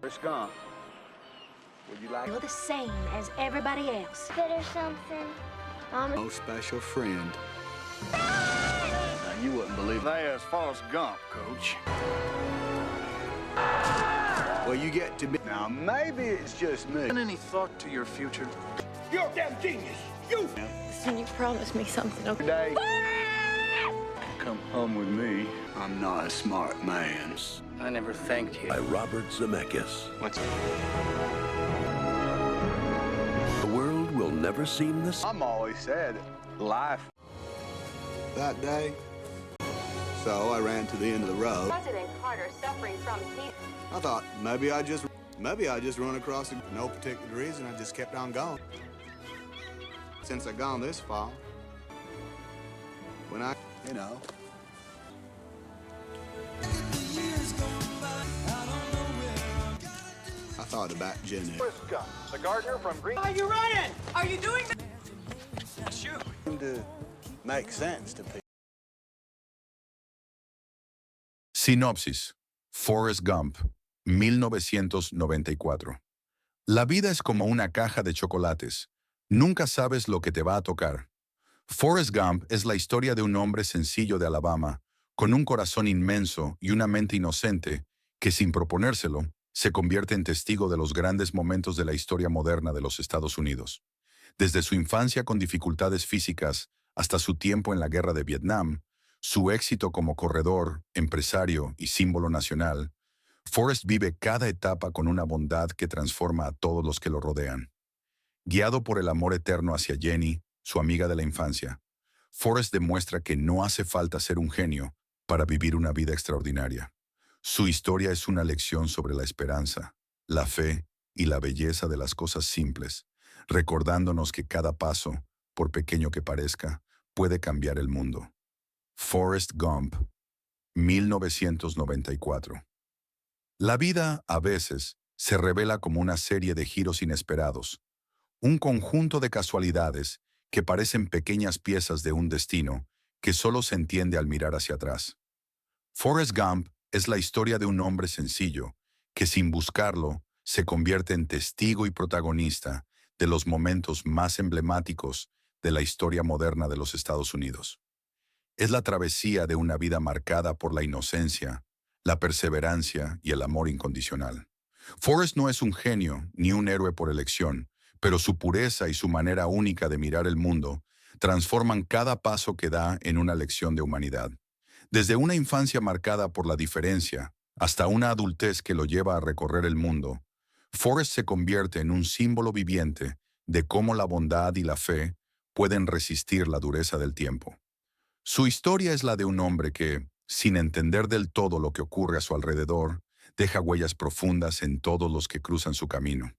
Forrest Gump. Would you like You're the same as everybody else. Fit or something. no special friend? Now, you wouldn't believe there's Forrest Gump, Coach. Well, you get to be... Now, maybe it's just me. Any thought to your future? You're a damn genius! You! Listen, you promised me something, okay? Today, come home with me. I'm not a smart man. I never thanked you. By Robert Zemeckis. What's The world will never seem the same. I'm always said, life. That day, so I ran to the end of the road. President Carter suffering from seizures. I thought maybe I just run across it for no particular reason. I just kept on going. Since I gone this far, when I, you know. I thought about Jenny. the gardener from Green? Are you running? Are you doing that? To make sense to people. Sinopsis. Forrest Gump, 1994. La vida es como una caja de chocolates. Nunca sabes lo que te va a tocar. Forrest Gump es la historia de un hombre sencillo de Alabama, con un corazón inmenso y una mente inocente, que sin proponérselo, se convierte en testigo de los grandes momentos de la historia moderna de los Estados Unidos. Desde su infancia con dificultades físicas hasta su tiempo en la guerra de Vietnam, su éxito como corredor, empresario y símbolo nacional, Forrest vive cada etapa con una bondad que transforma a todos los que lo rodean. Guiado por el amor eterno hacia Jenny, su amiga de la infancia, Forrest demuestra que no hace falta ser un genio para vivir una vida extraordinaria. Su historia es una lección sobre la esperanza, la fe y la belleza de las cosas simples, recordándonos que cada paso, por pequeño que parezca, puede cambiar el mundo. Forrest Gump, 1994. La vida, a veces, se revela como una serie de giros inesperados, un conjunto de casualidades que parecen pequeñas piezas de un destino que solo se entiende al mirar hacia atrás. Forrest Gump es la historia de un hombre sencillo que, sin buscarlo, se convierte en testigo y protagonista de los momentos más emblemáticos de la historia moderna de los Estados Unidos. Es la travesía de una vida marcada por la inocencia, la perseverancia y el amor incondicional. Forrest no es un genio ni un héroe por elección, pero su pureza y su manera única de mirar el mundo transforman cada paso que da en una lección de humanidad. Desde una infancia marcada por la diferencia hasta una adultez que lo lleva a recorrer el mundo, Forrest se convierte en un símbolo viviente de cómo la bondad y la fe pueden resistir la dureza del tiempo. Su historia es la de un hombre que, sin entender del todo lo que ocurre a su alrededor, deja huellas profundas en todos los que cruzan su camino.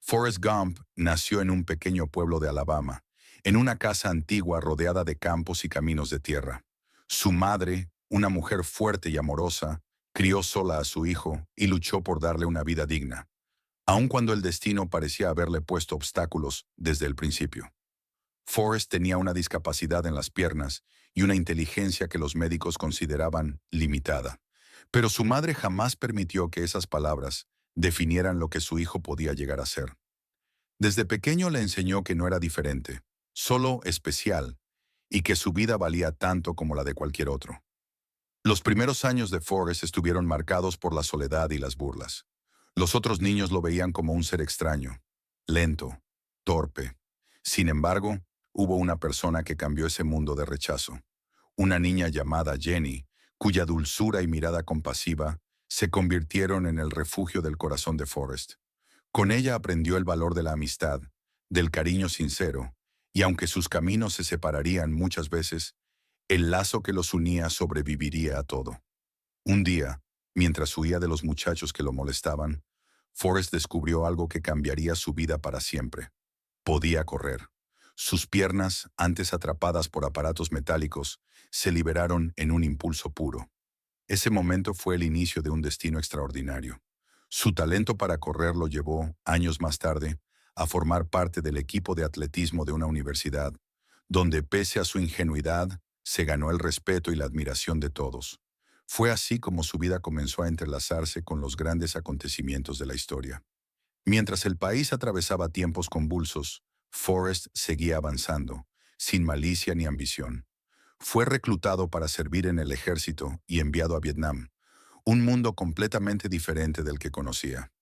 Forrest Gump nació en un pequeño pueblo de Alabama, en una casa antigua rodeada de campos y caminos de tierra. Su madre, una mujer fuerte y amorosa, crió sola a su hijo y luchó por darle una vida digna, aun cuando el destino parecía haberle puesto obstáculos desde el principio. Forrest tenía una discapacidad en las piernas y una inteligencia que los médicos consideraban limitada, pero su madre jamás permitió que esas palabras definieran lo que su hijo podía llegar a ser. Desde pequeño le enseñó que no era diferente, solo especial, y que su vida valía tanto como la de cualquier otro. Los primeros años de Forrest estuvieron marcados por la soledad y las burlas. Los otros niños lo veían como un ser extraño, lento, torpe. Sin embargo, hubo una persona que cambió ese mundo de rechazo. Una niña llamada Jenny, cuya dulzura y mirada compasiva se convirtieron en el refugio del corazón de Forrest. Con ella aprendió el valor de la amistad, del cariño sincero, y aunque sus caminos se separarían muchas veces, el lazo que los unía sobreviviría a todo. Un día, mientras huía de los muchachos que lo molestaban, Forrest descubrió algo que cambiaría su vida para siempre. Podía correr. Sus piernas, antes atrapadas por aparatos metálicos, se liberaron en un impulso puro. Ese momento fue el inicio de un destino extraordinario. Su talento para correr lo llevó, años más tarde, a formar parte del equipo de atletismo de una universidad, donde pese a su ingenuidad, se ganó el respeto y la admiración de todos. Fue así como su vida comenzó a entrelazarse con los grandes acontecimientos de la historia. Mientras el país atravesaba tiempos convulsos, Forrest seguía avanzando, sin malicia ni ambición. Fue reclutado para servir en el ejército y enviado a Vietnam, un mundo completamente diferente del que conocía.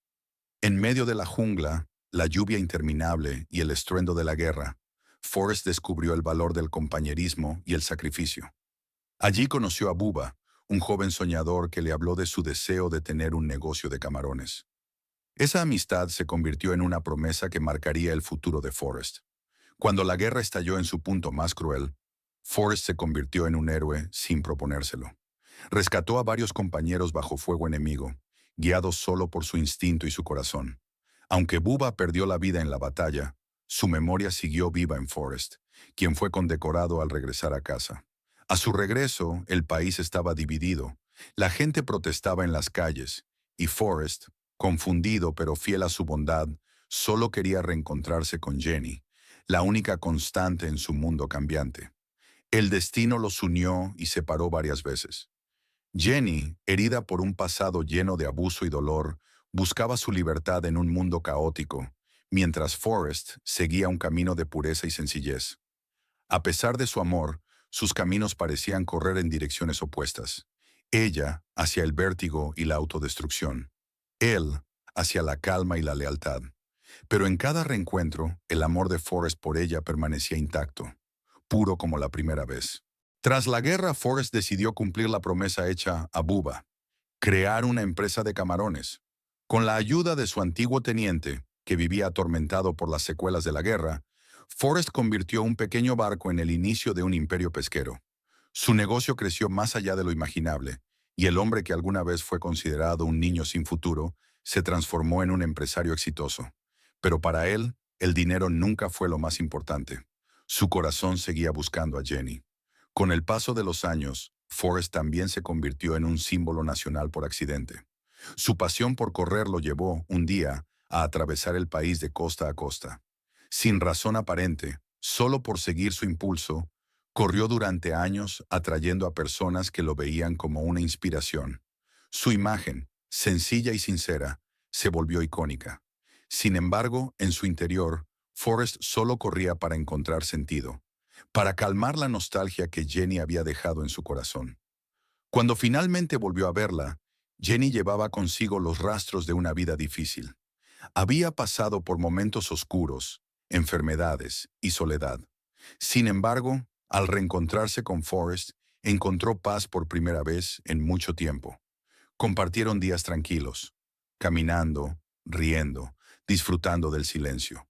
En medio de la jungla, la lluvia interminable y el estruendo de la guerra, Forrest descubrió el valor del compañerismo y el sacrificio. Allí conoció a Bubba, un joven soñador que le habló de su deseo de tener un negocio de camarones. Esa amistad se convirtió en una promesa que marcaría el futuro de Forrest. Cuando la guerra estalló en su punto más cruel, Forrest se convirtió en un héroe sin proponérselo. Rescató a varios compañeros bajo fuego enemigo, guiados solo por su instinto y su corazón. Aunque Bubba perdió la vida en la batalla, su memoria siguió viva en Forrest, quien fue condecorado al regresar a casa. A su regreso, el país estaba dividido. La gente protestaba en las calles, y Forrest, confundido pero fiel a su bondad, solo quería reencontrarse con Jenny, la única constante en su mundo cambiante. El destino los unió y separó varias veces. Jenny, herida por un pasado lleno de abuso y dolor, buscaba su libertad en un mundo caótico, mientras Forrest seguía un camino de pureza y sencillez. A pesar de su amor, sus caminos parecían correr en direcciones opuestas. Ella hacia el vértigo y la autodestrucción. Él hacia la calma y la lealtad. Pero en cada reencuentro, el amor de Forrest por ella permanecía intacto, puro como la primera vez. Tras la guerra, Forrest decidió cumplir la promesa hecha a Bubba, crear una empresa de camarones. Con la ayuda de su antiguo teniente, que vivía atormentado por las secuelas de la guerra, Forrest convirtió un pequeño barco en el inicio de un imperio pesquero. Su negocio creció más allá de lo imaginable, y el hombre que alguna vez fue considerado un niño sin futuro, se transformó en un empresario exitoso. Pero para él, el dinero nunca fue lo más importante. Su corazón seguía buscando a Jenny. Con el paso de los años, Forrest también se convirtió en un símbolo nacional por accidente. Su pasión por correr lo llevó, un día, a atravesar el país de costa a costa. Sin razón aparente, solo por seguir su impulso, corrió durante años atrayendo a personas que lo veían como una inspiración. Su imagen, sencilla y sincera, se volvió icónica. Sin embargo, en su interior, Forrest solo corría para encontrar sentido, para calmar la nostalgia que Jenny había dejado en su corazón. Cuando finalmente volvió a verla, Jenny llevaba consigo los rastros de una vida difícil. Había pasado por momentos oscuros, enfermedades y soledad. Sin embargo, al reencontrarse con Forrest, encontró paz por primera vez en mucho tiempo. Compartieron días tranquilos, caminando, riendo, disfrutando del silencio.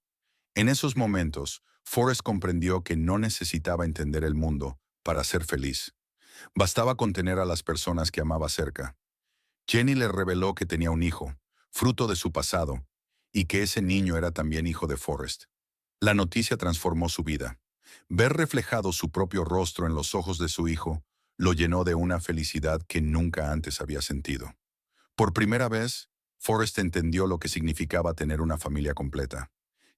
En esos momentos, Forrest comprendió que no necesitaba entender el mundo para ser feliz. Bastaba con tener a las personas que amaba cerca. Jenny le reveló que tenía un hijo, fruto de su pasado, y que ese niño era también hijo de Forrest. La noticia transformó su vida. Ver reflejado su propio rostro en los ojos de su hijo lo llenó de una felicidad que nunca antes había sentido. Por primera vez, Forrest entendió lo que significaba tener una familia completa.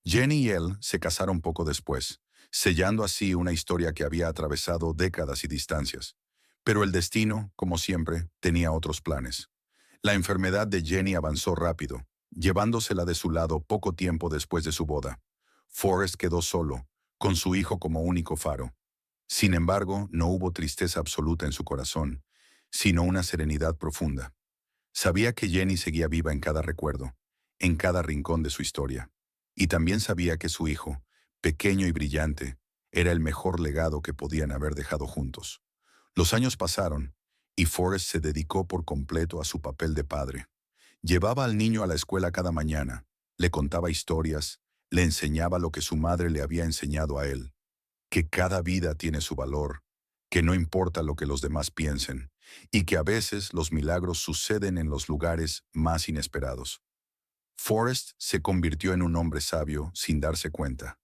Jenny y él se casaron poco después, sellando así una historia que había atravesado décadas y distancias. Pero el destino, como siempre, tenía otros planes. La enfermedad de Jenny avanzó rápido, llevándosela de su lado poco tiempo después de su boda. Forrest quedó solo, con su hijo como único faro. Sin embargo, no hubo tristeza absoluta en su corazón, sino una serenidad profunda. Sabía que Jenny seguía viva en cada recuerdo, en cada rincón de su historia. Y también sabía que su hijo, pequeño y brillante, era el mejor legado que podían haber dejado juntos. Los años pasaron, y Forrest se dedicó por completo a su papel de padre. Llevaba al niño a la escuela cada mañana, le contaba historias, le enseñaba lo que su madre le había enseñado a él, que cada vida tiene su valor, que no importa lo que los demás piensen, y que a veces los milagros suceden en los lugares más inesperados. Forrest se convirtió en un hombre sabio sin darse cuenta,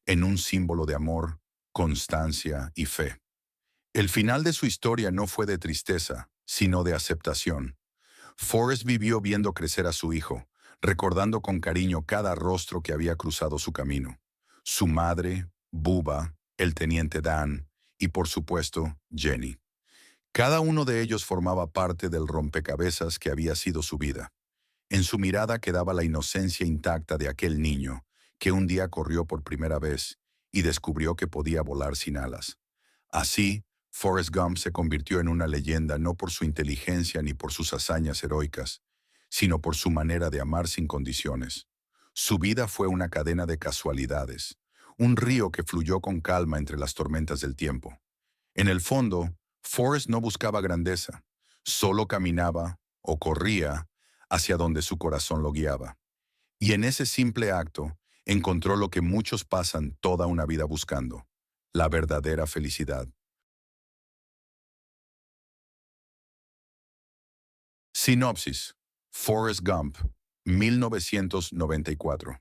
en un símbolo de amor, constancia y fe. El final de su historia no fue de tristeza, sino de aceptación. Forrest vivió viendo crecer a su hijo, recordando con cariño cada rostro que había cruzado su camino. Su madre, Bubba, el teniente Dan y, por supuesto, Jenny. Cada uno de ellos formaba parte del rompecabezas que había sido su vida. En su mirada quedaba la inocencia intacta de aquel niño que un día corrió por primera vez y descubrió que podía volar sin alas. Así, Forrest Gump se convirtió en una leyenda no por su inteligencia ni por sus hazañas heroicas, sino por su manera de amar sin condiciones. Su vida fue una cadena de casualidades, un río que fluyó con calma entre las tormentas del tiempo. En el fondo, Forrest no buscaba grandeza, solo caminaba o corría hacia donde su corazón lo guiaba. Y en ese simple acto encontró lo que muchos pasan toda una vida buscando, la verdadera felicidad. Sinopsis. Forrest Gump, 1994.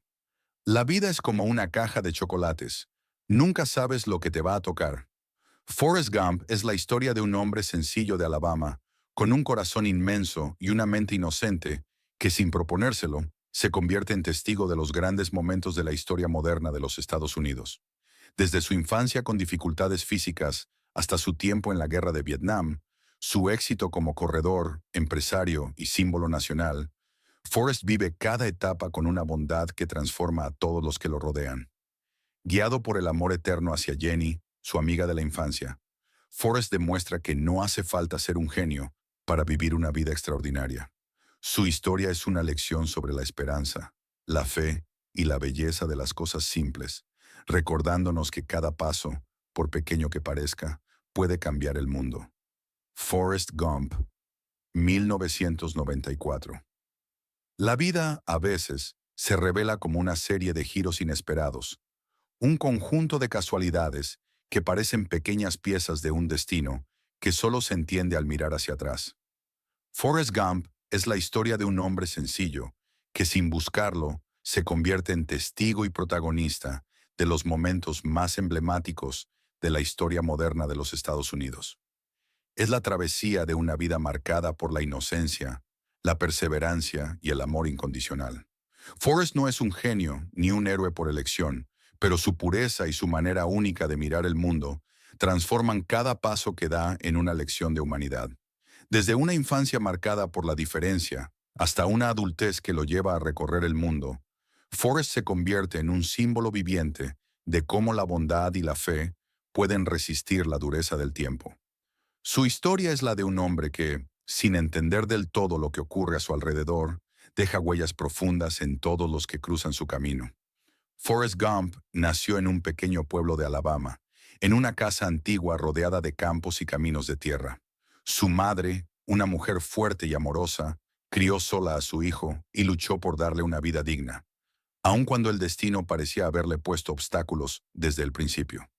La vida es como una caja de chocolates. Nunca sabes lo que te va a tocar. Forrest Gump es la historia de un hombre sencillo de Alabama, con un corazón inmenso y una mente inocente, que sin proponérselo, se convierte en testigo de los grandes momentos de la historia moderna de los Estados Unidos. Desde su infancia con dificultades físicas hasta su tiempo en la guerra de Vietnam, su éxito como corredor, empresario y símbolo nacional, Forrest vive cada etapa con una bondad que transforma a todos los que lo rodean. Guiado por el amor eterno hacia Jenny, su amiga de la infancia, Forrest demuestra que no hace falta ser un genio para vivir una vida extraordinaria. Su historia es una lección sobre la esperanza, la fe y la belleza de las cosas simples, recordándonos que cada paso, por pequeño que parezca, puede cambiar el mundo. Forrest Gump, 1994. La vida, a veces, se revela como una serie de giros inesperados, un conjunto de casualidades que parecen pequeñas piezas de un destino que solo se entiende al mirar hacia atrás. Forrest Gump es la historia de un hombre sencillo que sin buscarlo se convierte en testigo y protagonista de los momentos más emblemáticos de la historia moderna de los Estados Unidos. Es la travesía de una vida marcada por la inocencia, la perseverancia y el amor incondicional. Forrest no es un genio ni un héroe por elección, pero su pureza y su manera única de mirar el mundo transforman cada paso que da en una lección de humanidad. Desde una infancia marcada por la diferencia hasta una adultez que lo lleva a recorrer el mundo, Forrest se convierte en un símbolo viviente de cómo la bondad y la fe pueden resistir la dureza del tiempo. Su historia es la de un hombre que, sin entender del todo lo que ocurre a su alrededor, deja huellas profundas en todos los que cruzan su camino. Forrest Gump nació en un pequeño pueblo de Alabama, en una casa antigua rodeada de campos y caminos de tierra. Su madre, una mujer fuerte y amorosa, crió sola a su hijo y luchó por darle una vida digna, aun cuando el destino parecía haberle puesto obstáculos desde el principio.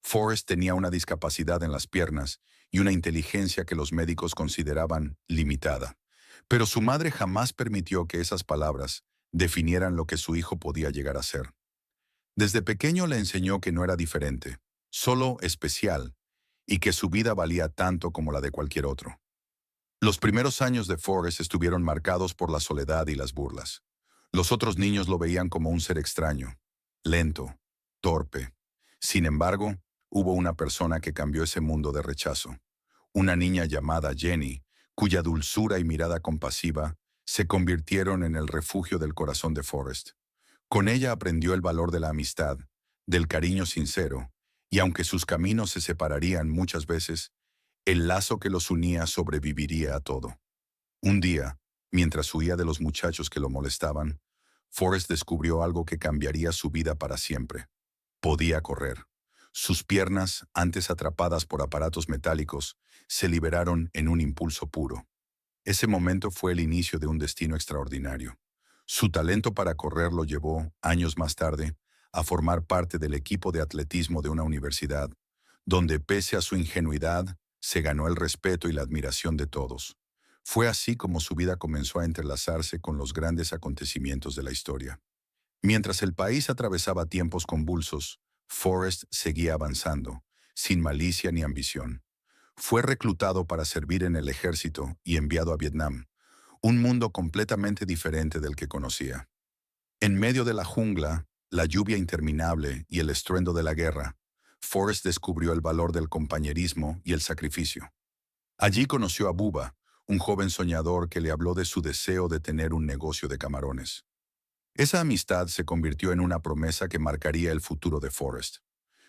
Forrest tenía una discapacidad en las piernas y una inteligencia que los médicos consideraban limitada, pero su madre jamás permitió que esas palabras definieran lo que su hijo podía llegar a ser. Desde pequeño le enseñó que no era diferente, solo especial, y que su vida valía tanto como la de cualquier otro. Los primeros años de Forrest estuvieron marcados por la soledad y las burlas. Los otros niños lo veían como un ser extraño, lento, torpe. Sin embargo, hubo una persona que cambió ese mundo de rechazo. Una niña llamada Jenny, cuya dulzura y mirada compasiva se convirtieron en el refugio del corazón de Forrest. Con ella aprendió el valor de la amistad, del cariño sincero, y aunque sus caminos se separarían muchas veces, el lazo que los unía sobreviviría a todo. Un día, mientras huía de los muchachos que lo molestaban, Forrest descubrió algo que cambiaría su vida para siempre. Podía correr. Sus piernas, antes atrapadas por aparatos metálicos, se liberaron en un impulso puro. Ese momento fue el inicio de un destino extraordinario. Su talento para correr lo llevó, años más tarde, a formar parte del equipo de atletismo de una universidad, donde pese a su ingenuidad, se ganó el respeto y la admiración de todos. Fue así como su vida comenzó a entrelazarse con los grandes acontecimientos de la historia. Mientras el país atravesaba tiempos convulsos, Forrest seguía avanzando, sin malicia ni ambición. Fue reclutado para servir en el ejército y enviado a Vietnam, un mundo completamente diferente del que conocía. En medio de la jungla, la lluvia interminable y el estruendo de la guerra, Forrest descubrió el valor del compañerismo y el sacrificio. Allí conoció a Bubba, un joven soñador que le habló de su deseo de tener un negocio de camarones. Esa amistad se convirtió en una promesa que marcaría el futuro de Forrest.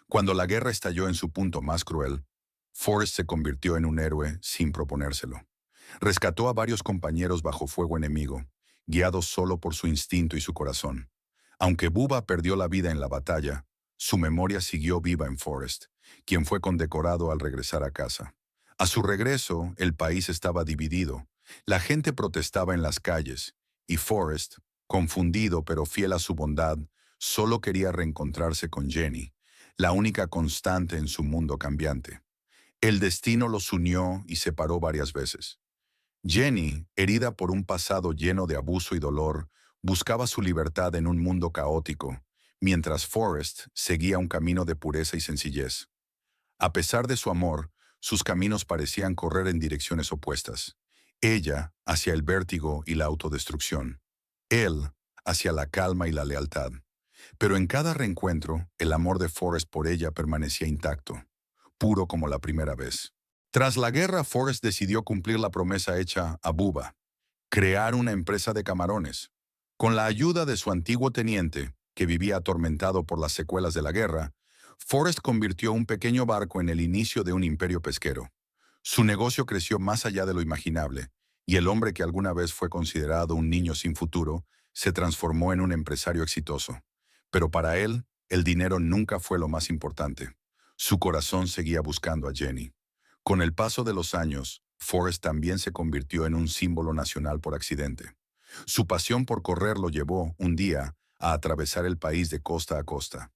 Cuando la guerra estalló en su punto más cruel, Forrest se convirtió en un héroe sin proponérselo. Rescató a varios compañeros bajo fuego enemigo, guiados solo por su instinto y su corazón. Aunque Bubba perdió la vida en la batalla, su memoria siguió viva en Forrest, quien fue condecorado al regresar a casa. A su regreso, el país estaba dividido. La gente protestaba en las calles, y Forrest, confundido pero fiel a su bondad, solo quería reencontrarse con Jenny, la única constante en su mundo cambiante. El destino los unió y separó varias veces. Jenny, herida por un pasado lleno de abuso y dolor, buscaba su libertad en un mundo caótico, mientras Forrest seguía un camino de pureza y sencillez. A pesar de su amor, sus caminos parecían correr en direcciones opuestas. Ella hacia el vértigo y la autodestrucción. Él hacia la calma y la lealtad. Pero en cada reencuentro, el amor de Forrest por ella permanecía intacto, puro como la primera vez. Tras la guerra, Forrest decidió cumplir la promesa hecha a Bubba, crear una empresa de camarones. Con la ayuda de su antiguo teniente, que vivía atormentado por las secuelas de la guerra, Forrest convirtió un pequeño barco en el inicio de un imperio pesquero. Su negocio creció más allá de lo imaginable, y el hombre que alguna vez fue considerado un niño sin futuro, se transformó en un empresario exitoso. Pero para él, el dinero nunca fue lo más importante. Su corazón seguía buscando a Jenny. Con el paso de los años, Forrest también se convirtió en un símbolo nacional por accidente. Su pasión por correr lo llevó, un día, a atravesar el país de costa a costa.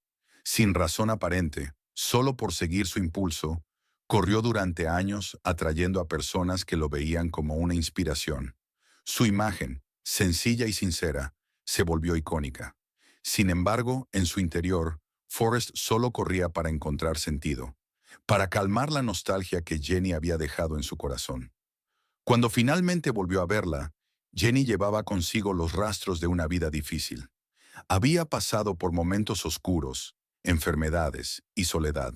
Sin razón aparente, solo por seguir su impulso, corrió durante años atrayendo a personas que lo veían como una inspiración. Su imagen, sencilla y sincera, se volvió icónica. Sin embargo, en su interior, Forrest solo corría para encontrar sentido, para calmar la nostalgia que Jenny había dejado en su corazón. Cuando finalmente volvió a verla, Jenny llevaba consigo los rastros de una vida difícil. Había pasado por momentos oscuros, enfermedades y soledad.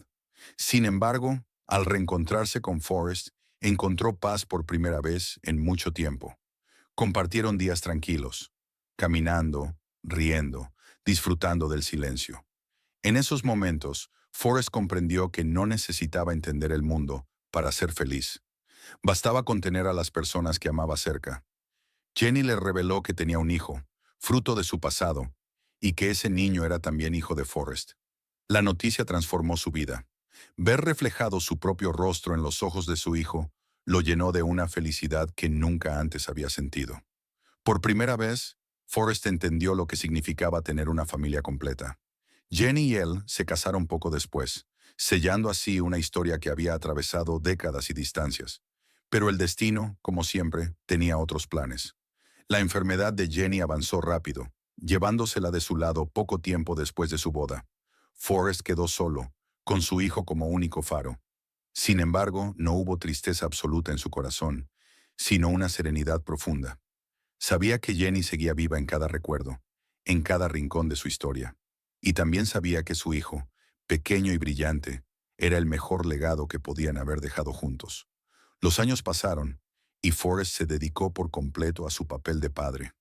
Sin embargo, al reencontrarse con Forrest, encontró paz por primera vez en mucho tiempo. Compartieron días tranquilos, caminando, riendo, disfrutando del silencio. En esos momentos, Forrest comprendió que no necesitaba entender el mundo para ser feliz. Bastaba con tener a las personas que amaba cerca. Jenny le reveló que tenía un hijo, fruto de su pasado, y que ese niño era también hijo de Forrest. La noticia transformó su vida. Ver reflejado su propio rostro en los ojos de su hijo lo llenó de una felicidad que nunca antes había sentido. Por primera vez, Forrest entendió lo que significaba tener una familia completa. Jenny y él se casaron poco después, sellando así una historia que había atravesado décadas y distancias. Pero el destino, como siempre, tenía otros planes. La enfermedad de Jenny avanzó rápido, llevándosela de su lado poco tiempo después de su boda. Forrest quedó solo, con su hijo como único faro. Sin embargo, no hubo tristeza absoluta en su corazón, sino una serenidad profunda. Sabía que Jenny seguía viva en cada recuerdo, en cada rincón de su historia. Y también sabía que su hijo, pequeño y brillante, era el mejor legado que podían haber dejado juntos. Los años pasaron, y Forrest se dedicó por completo a su papel de padre.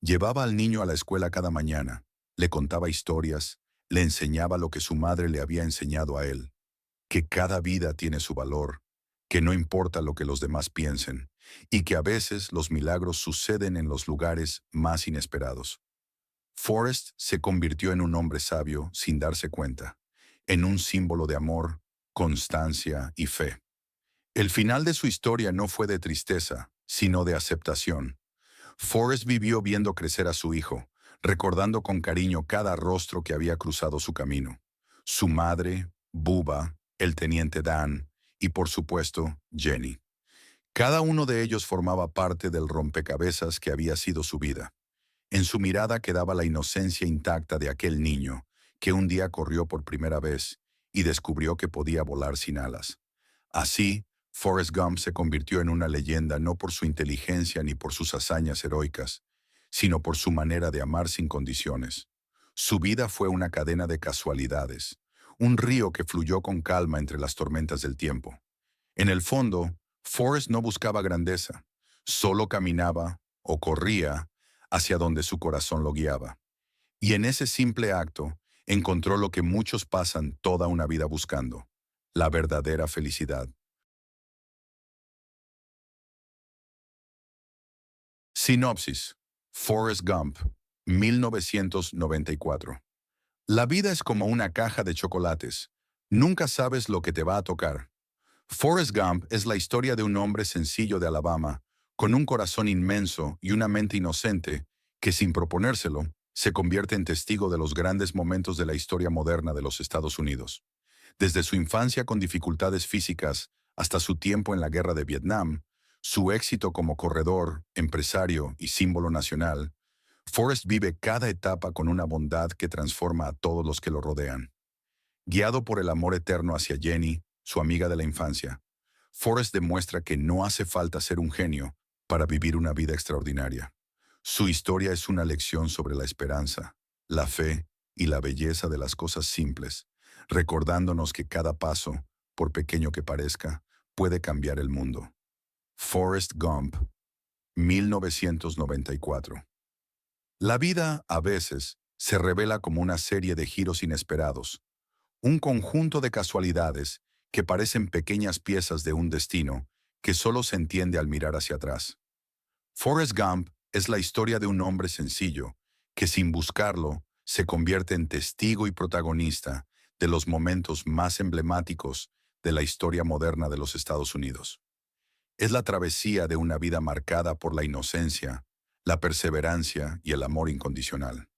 Llevaba al niño a la escuela cada mañana, le contaba historias, le enseñaba lo que su madre le había enseñado a él, que cada vida tiene su valor, que no importa lo que los demás piensen, y que a veces los milagros suceden en los lugares más inesperados. Forrest se convirtió en un hombre sabio sin darse cuenta, en un símbolo de amor, constancia y fe. El final de su historia no fue de tristeza, sino de aceptación. Forrest vivió viendo crecer a su hijo, recordando con cariño cada rostro que había cruzado su camino. Su madre, Bubba, el teniente Dan y, por supuesto, Jenny. Cada uno de ellos formaba parte del rompecabezas que había sido su vida. En su mirada quedaba la inocencia intacta de aquel niño que un día corrió por primera vez y descubrió que podía volar sin alas. Así, Forrest Gump se convirtió en una leyenda no por su inteligencia ni por sus hazañas heroicas, sino por su manera de amar sin condiciones. Su vida fue una cadena de casualidades, un río que fluyó con calma entre las tormentas del tiempo. En el fondo, Forrest no buscaba grandeza, solo caminaba o corría hacia donde su corazón lo guiaba. Y en ese simple acto encontró lo que muchos pasan toda una vida buscando, la verdadera felicidad. Sinopsis: Forrest Gump, 1994. La vida es como una caja de chocolates. Nunca sabes lo que te va a tocar. Forrest Gump es la historia de un hombre sencillo de Alabama, con un corazón inmenso y una mente inocente, que sin proponérselo, se convierte en testigo de los grandes momentos de la historia moderna de los Estados Unidos. Desde su infancia con dificultades físicas hasta su tiempo en la guerra de Vietnam, su éxito como corredor, empresario y símbolo nacional, Forrest vive cada etapa con una bondad que transforma a todos los que lo rodean. Guiado por el amor eterno hacia Jenny, su amiga de la infancia, Forrest demuestra que no hace falta ser un genio para vivir una vida extraordinaria. Su historia es una lección sobre la esperanza, la fe y la belleza de las cosas simples, recordándonos que cada paso, por pequeño que parezca, puede cambiar el mundo. Forrest Gump, 1994. La vida, a veces, se revela como una serie de giros inesperados, un conjunto de casualidades que parecen pequeñas piezas de un destino que solo se entiende al mirar hacia atrás. Forrest Gump es la historia de un hombre sencillo que, sin buscarlo, se convierte en testigo y protagonista de los momentos más emblemáticos de la historia moderna de los Estados Unidos. Es la travesía de una vida marcada por la inocencia, la perseverancia y el amor incondicional.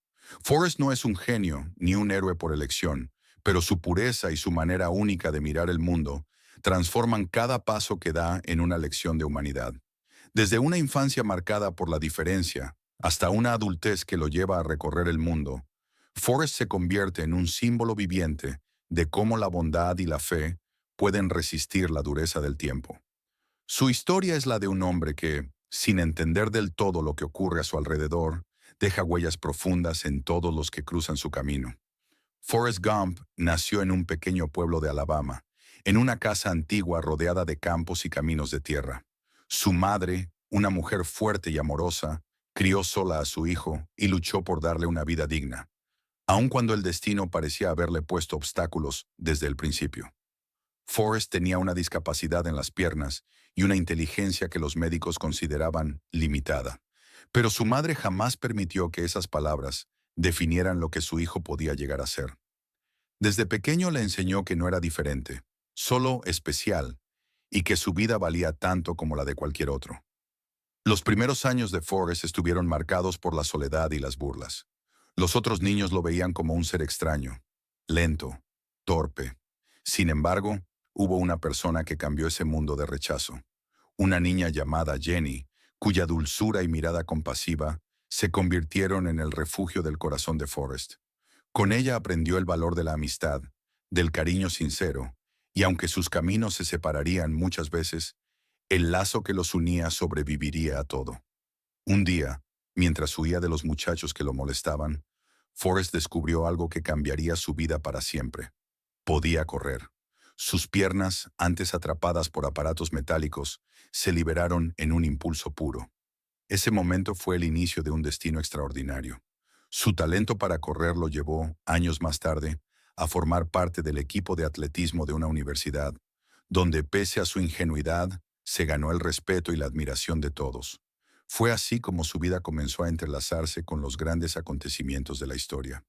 Forrest no es un genio ni un héroe por elección, pero su pureza y su manera única de mirar el mundo transforman cada paso que da en una lección de humanidad. Desde una infancia marcada por la diferencia hasta una adultez que lo lleva a recorrer el mundo, Forrest se convierte en un símbolo viviente de cómo la bondad y la fe pueden resistir la dureza del tiempo. Su historia es la de un hombre que, sin entender del todo lo que ocurre a su alrededor, deja huellas profundas en todos los que cruzan su camino. Forrest Gump nació en un pequeño pueblo de Alabama, en una casa antigua rodeada de campos y caminos de tierra. Su madre, una mujer fuerte y amorosa, crió sola a su hijo y luchó por darle una vida digna, aun cuando el destino parecía haberle puesto obstáculos desde el principio. Forrest tenía una discapacidad en las piernas y una inteligencia que los médicos consideraban limitada, pero su madre jamás permitió que esas palabras definieran lo que su hijo podía llegar a ser. Desde pequeño le enseñó que no era diferente, solo especial, y que su vida valía tanto como la de cualquier otro. Los primeros años de Forrest estuvieron marcados por la soledad y las burlas. Los otros niños lo veían como un ser extraño, lento, torpe. Sin embargo, hubo una persona que cambió ese mundo de rechazo. Una niña llamada Jenny, cuya dulzura y mirada compasiva se convirtieron en el refugio del corazón de Forrest. Con ella aprendió el valor de la amistad, del cariño sincero, y aunque sus caminos se separarían muchas veces, el lazo que los unía sobreviviría a todo. Un día, mientras huía de los muchachos que lo molestaban, Forrest descubrió algo que cambiaría su vida para siempre. Podía correr. Sus piernas, antes atrapadas por aparatos metálicos, se liberaron en un impulso puro. Ese momento fue el inicio de un destino extraordinario. Su talento para correr lo llevó, años más tarde, a formar parte del equipo de atletismo de una universidad, donde pese a su ingenuidad, se ganó el respeto y la admiración de todos. Fue así como su vida comenzó a entrelazarse con los grandes acontecimientos de la historia.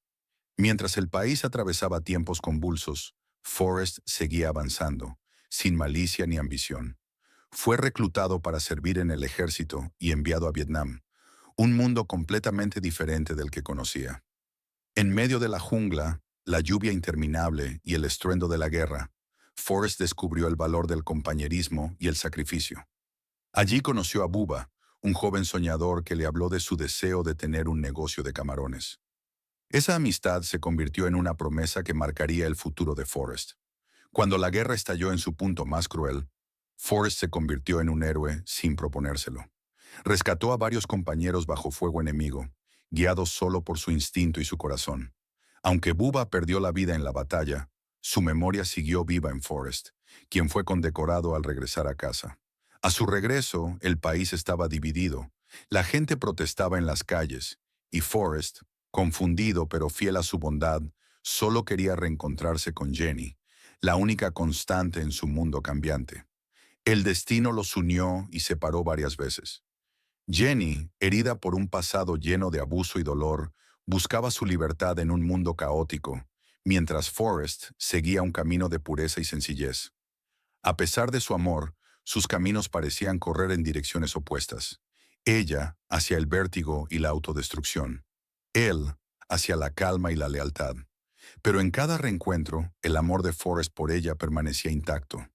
Mientras el país atravesaba tiempos convulsos, Forrest seguía avanzando, sin malicia ni ambición. Fue reclutado para servir en el ejército y enviado a Vietnam, un mundo completamente diferente del que conocía. En medio de la jungla, la lluvia interminable y el estruendo de la guerra, Forrest descubrió el valor del compañerismo y el sacrificio. Allí conoció a Bubba, un joven soñador que le habló de su deseo de tener un negocio de camarones. Esa amistad se convirtió en una promesa que marcaría el futuro de Forrest. Cuando la guerra estalló en su punto más cruel, Forrest se convirtió en un héroe sin proponérselo. Rescató a varios compañeros bajo fuego enemigo, guiados solo por su instinto y su corazón. Aunque Bubba perdió la vida en la batalla, su memoria siguió viva en Forrest, quien fue condecorado al regresar a casa. A su regreso, el país estaba dividido. La gente protestaba en las calles, y Forrest, confundido pero fiel a su bondad, solo quería reencontrarse con Jenny, la única constante en su mundo cambiante. El destino los unió y separó varias veces. Jenny, herida por un pasado lleno de abuso y dolor, buscaba su libertad en un mundo caótico, mientras Forrest seguía un camino de pureza y sencillez. A pesar de su amor, sus caminos parecían correr en direcciones opuestas. Ella hacia el vértigo y la autodestrucción. Él hacia la calma y la lealtad. Pero en cada reencuentro, el amor de Forrest por ella permanecía intacto,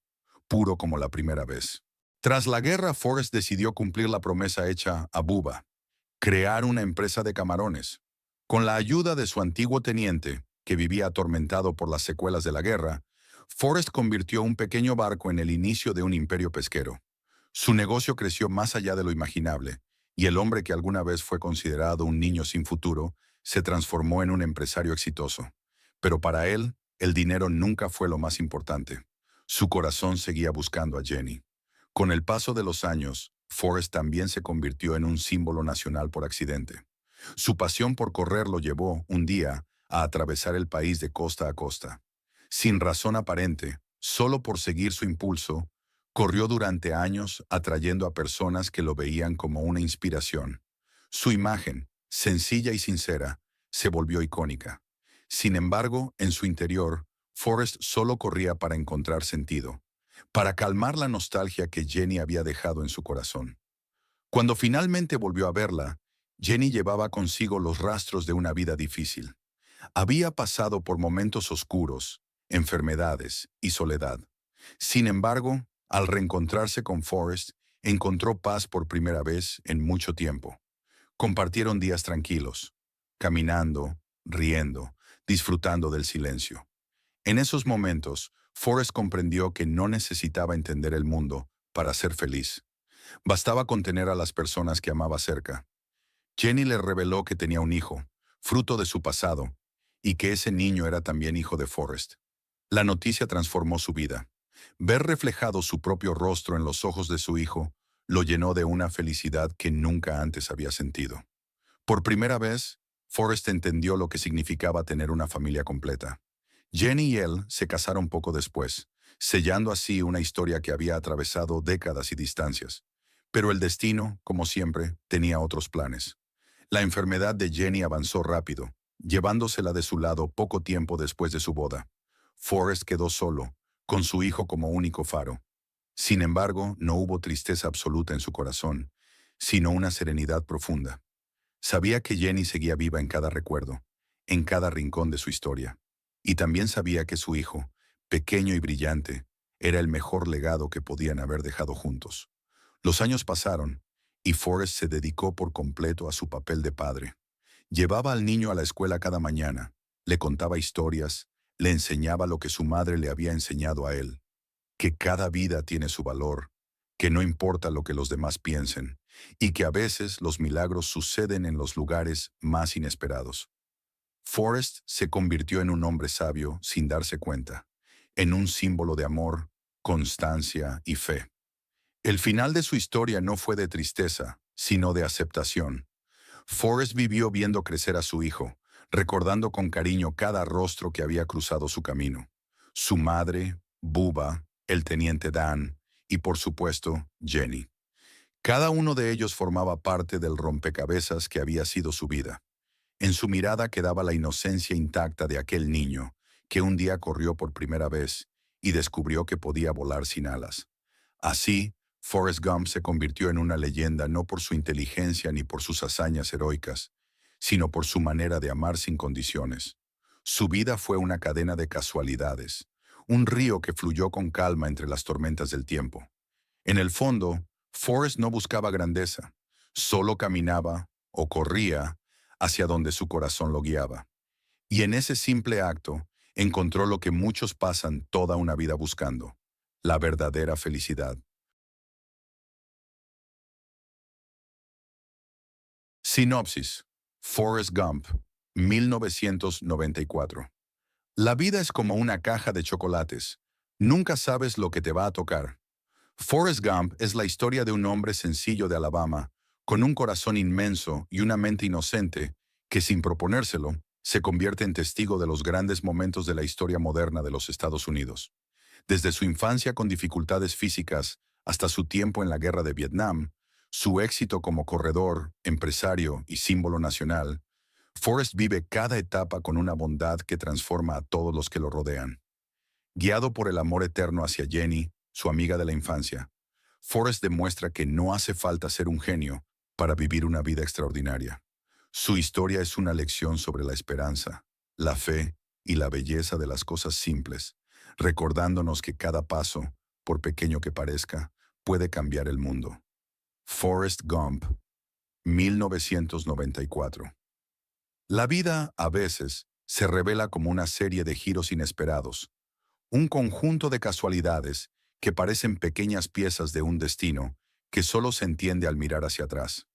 puro como la primera vez. Tras la guerra, Forrest decidió cumplir la promesa hecha a Bubba, crear una empresa de camarones. Con la ayuda de su antiguo teniente, que vivía atormentado por las secuelas de la guerra, Forrest convirtió un pequeño barco en el inicio de un imperio pesquero. Su negocio creció más allá de lo imaginable, y el hombre que alguna vez fue considerado un niño sin futuro, se transformó en un empresario exitoso. Pero para él, el dinero nunca fue lo más importante. Su corazón seguía buscando a Jenny. Con el paso de los años, Forrest también se convirtió en un símbolo nacional por accidente. Su pasión por correr lo llevó, un día, a atravesar el país de costa a costa. Sin razón aparente, solo por seguir su impulso, corrió durante años atrayendo a personas que lo veían como una inspiración. Su imagen, sencilla y sincera, se volvió icónica. Sin embargo, en su interior, Forrest solo corría para encontrar sentido, para calmar la nostalgia que Jenny había dejado en su corazón. Cuando finalmente volvió a verla, Jenny llevaba consigo los rastros de una vida difícil. Había pasado por momentos oscuros, enfermedades y soledad. Sin embargo, al reencontrarse con Forrest, encontró paz por primera vez en mucho tiempo. Compartieron días tranquilos, caminando, riendo, disfrutando del silencio. En esos momentos, Forrest comprendió que no necesitaba entender el mundo para ser feliz. Bastaba con tener a las personas que amaba cerca. Jenny le reveló que tenía un hijo, fruto de su pasado, y que ese niño era también hijo de Forrest. La noticia transformó su vida. Ver reflejado su propio rostro en los ojos de su hijo lo llenó de una felicidad que nunca antes había sentido. Por primera vez, Forrest entendió lo que significaba tener una familia completa. Jenny y él se casaron poco después, sellando así una historia que había atravesado décadas y distancias. Pero el destino, como siempre, tenía otros planes. La enfermedad de Jenny avanzó rápido, llevándosela de su lado poco tiempo después de su boda. Forrest quedó solo, con su hijo como único faro. Sin embargo, no hubo tristeza absoluta en su corazón, sino una serenidad profunda. Sabía que Jenny seguía viva en cada recuerdo, en cada rincón de su historia. Y también sabía que su hijo, pequeño y brillante, era el mejor legado que podían haber dejado juntos. Los años pasaron, y Forrest se dedicó por completo a su papel de padre. Llevaba al niño a la escuela cada mañana, le contaba historias, le enseñaba lo que su madre le había enseñado a él, que cada vida tiene su valor, que no importa lo que los demás piensen, y que a veces los milagros suceden en los lugares más inesperados. Forrest se convirtió en un hombre sabio sin darse cuenta, en un símbolo de amor, constancia y fe. El final de su historia no fue de tristeza, sino de aceptación. Forrest vivió viendo crecer a su hijo, recordando con cariño cada rostro que había cruzado su camino. Su madre, Bubba, el teniente Dan y, por supuesto, Jenny. Cada uno de ellos formaba parte del rompecabezas que había sido su vida. En su mirada quedaba la inocencia intacta de aquel niño que un día corrió por primera vez y descubrió que podía volar sin alas. Así, Forrest Gump se convirtió en una leyenda no por su inteligencia ni por sus hazañas heroicas, sino por su manera de amar sin condiciones. Su vida fue una cadena de casualidades, un río que fluyó con calma entre las tormentas del tiempo. En el fondo, Forrest no buscaba grandeza, solo caminaba o corría hacia donde su corazón lo guiaba. Y en ese simple acto, encontró lo que muchos pasan toda una vida buscando, la verdadera felicidad. Sinopsis. Forrest Gump, 1994. La vida es como una caja de chocolates. Nunca sabes lo que te va a tocar. Forrest Gump es la historia de un hombre sencillo de Alabama, con un corazón inmenso y una mente inocente, que sin proponérselo, se convierte en testigo de los grandes momentos de la historia moderna de los Estados Unidos. Desde su infancia con dificultades físicas hasta su tiempo en la Guerra de Vietnam, su éxito como corredor, empresario y símbolo nacional, Forrest vive cada etapa con una bondad que transforma a todos los que lo rodean. Guiado por el amor eterno hacia Jenny, su amiga de la infancia, Forrest demuestra que no hace falta ser un genio para vivir una vida extraordinaria. Su historia es una lección sobre la esperanza, la fe y la belleza de las cosas simples, recordándonos que cada paso, por pequeño que parezca, puede cambiar el mundo. Forrest Gump, 1994. La vida, a veces, se revela como una serie de giros inesperados, un conjunto de casualidades que parecen pequeñas piezas de un destino que solo se entiende al mirar hacia atrás.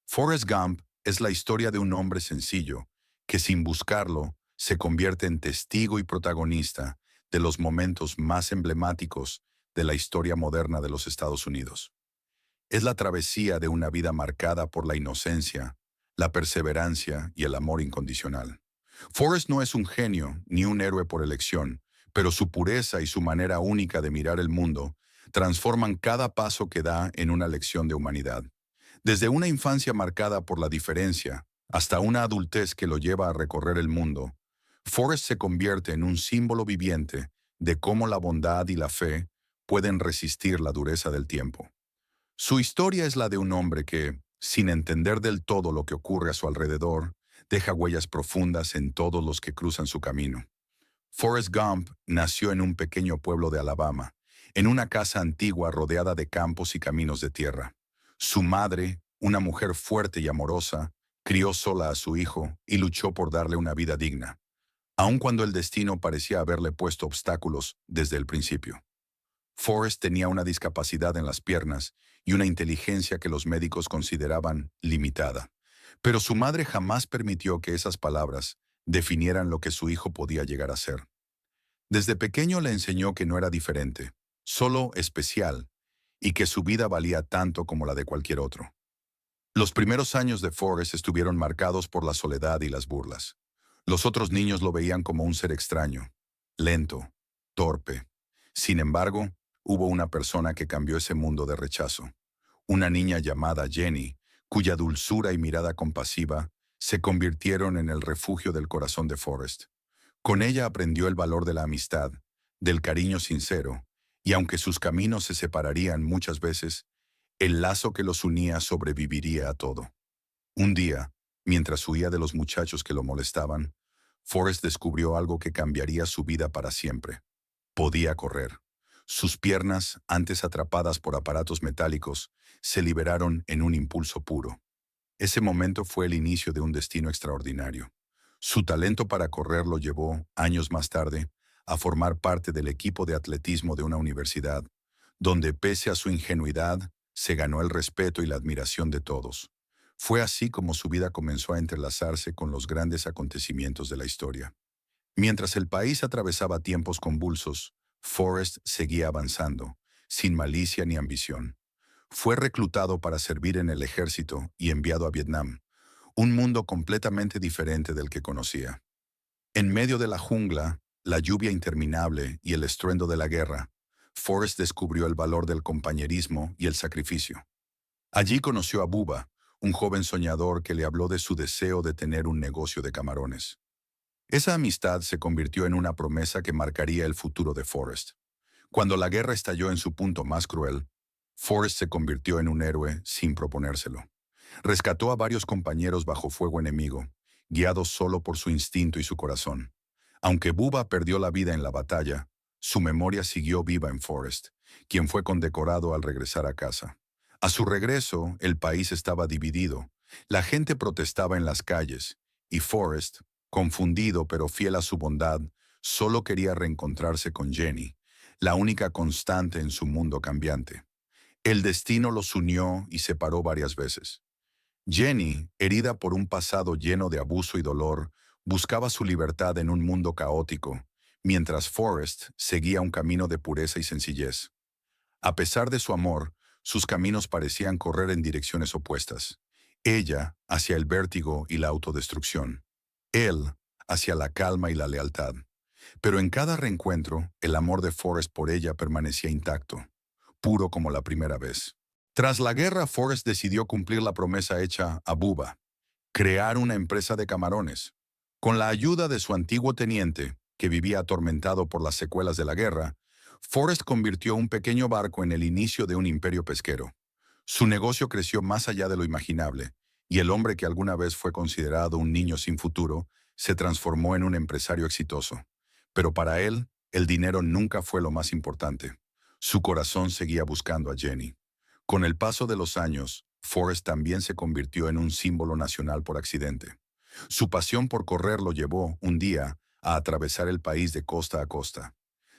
Forrest Gump es la historia de un hombre sencillo que, sin buscarlo, se convierte en testigo y protagonista de los momentos más emblemáticos de la historia moderna de los Estados Unidos. Es la travesía de una vida marcada por la inocencia, la perseverancia y el amor incondicional. Forrest no es un genio ni un héroe por elección, pero su pureza y su manera única de mirar el mundo transforman cada paso que da en una lección de humanidad. Desde una infancia marcada por la diferencia hasta una adultez que lo lleva a recorrer el mundo, Forrest se convierte en un símbolo viviente de cómo la bondad y la fe pueden resistir la dureza del tiempo. Su historia es la de un hombre que, sin entender del todo lo que ocurre a su alrededor, deja huellas profundas en todos los que cruzan su camino. Forrest Gump nació en un pequeño pueblo de Alabama, en una casa antigua rodeada de campos y caminos de tierra. Su madre, una mujer fuerte y amorosa, crió sola a su hijo y luchó por darle una vida digna, aun cuando el destino parecía haberle puesto obstáculos desde el principio. Forrest tenía una discapacidad en las piernas y una inteligencia que los médicos consideraban limitada, pero su madre jamás permitió que esas palabras definieran lo que su hijo podía llegar a ser. Desde pequeño le enseñó que no era diferente, solo especial, y que su vida valía tanto como la de cualquier otro. Los primeros años de Forrest estuvieron marcados por la soledad y las burlas. Los otros niños lo veían como un ser extraño, lento, torpe. Sin embargo, hubo una persona que cambió ese mundo de rechazo. Una niña llamada Jenny, cuya dulzura y mirada compasiva se convirtieron en el refugio del corazón de Forrest. Con ella aprendió el valor de la amistad, del cariño sincero, y aunque sus caminos se separarían muchas veces, el lazo que los unía sobreviviría a todo. Un día, mientras huía de los muchachos que lo molestaban, Forrest descubrió algo que cambiaría su vida para siempre. Podía correr. Sus piernas, antes atrapadas por aparatos metálicos, se liberaron en un impulso puro. Ese momento fue el inicio de un destino extraordinario. Su talento para correr lo llevó, años más tarde, a formar parte del equipo de atletismo de una universidad, donde pese a su ingenuidad, se ganó el respeto y la admiración de todos. Fue así como su vida comenzó a entrelazarse con los grandes acontecimientos de la historia. Mientras el país atravesaba tiempos convulsos, Forrest seguía avanzando, sin malicia ni ambición. Fue reclutado para servir en el ejército y enviado a Vietnam, un mundo completamente diferente del que conocía. En medio de la jungla, la lluvia interminable y el estruendo de la guerra, Forrest descubrió el valor del compañerismo y el sacrificio. Allí conoció a Bubba, un joven soñador que le habló de su deseo de tener un negocio de camarones. Esa amistad se convirtió en una promesa que marcaría el futuro de Forrest. Cuando la guerra estalló en su punto más cruel, Forrest se convirtió en un héroe sin proponérselo. Rescató a varios compañeros bajo fuego enemigo, guiados solo por su instinto y su corazón. Aunque Bubba perdió la vida en la batalla, su memoria siguió viva en Forrest, quien fue condecorado al regresar a casa. A su regreso, el país estaba dividido. La gente protestaba en las calles, y Forrest, confundido pero fiel a su bondad, solo quería reencontrarse con Jenny, la única constante en su mundo cambiante. El destino los unió y separó varias veces. Jenny, herida por un pasado lleno de abuso y dolor, buscaba su libertad en un mundo caótico, mientras Forrest seguía un camino de pureza y sencillez. A pesar de su amor, sus caminos parecían correr en direcciones opuestas. Ella hacia el vértigo y la autodestrucción. Él hacia la calma y la lealtad. Pero en cada reencuentro, el amor de Forrest por ella permanecía intacto, puro como la primera vez. Tras la guerra, Forrest decidió cumplir la promesa hecha a Bubba, crear una empresa de camarones. Con la ayuda de su antiguo teniente, que vivía atormentado por las secuelas de la guerra, Forrest convirtió un pequeño barco en el inicio de un imperio pesquero. Su negocio creció más allá de lo imaginable, y el hombre que alguna vez fue considerado un niño sin futuro se transformó en un empresario exitoso. Pero para él, el dinero nunca fue lo más importante. Su corazón seguía buscando a Jenny. Con el paso de los años, Forrest también se convirtió en un símbolo nacional por accidente. Su pasión por correr lo llevó, un día, a atravesar el país de costa a costa.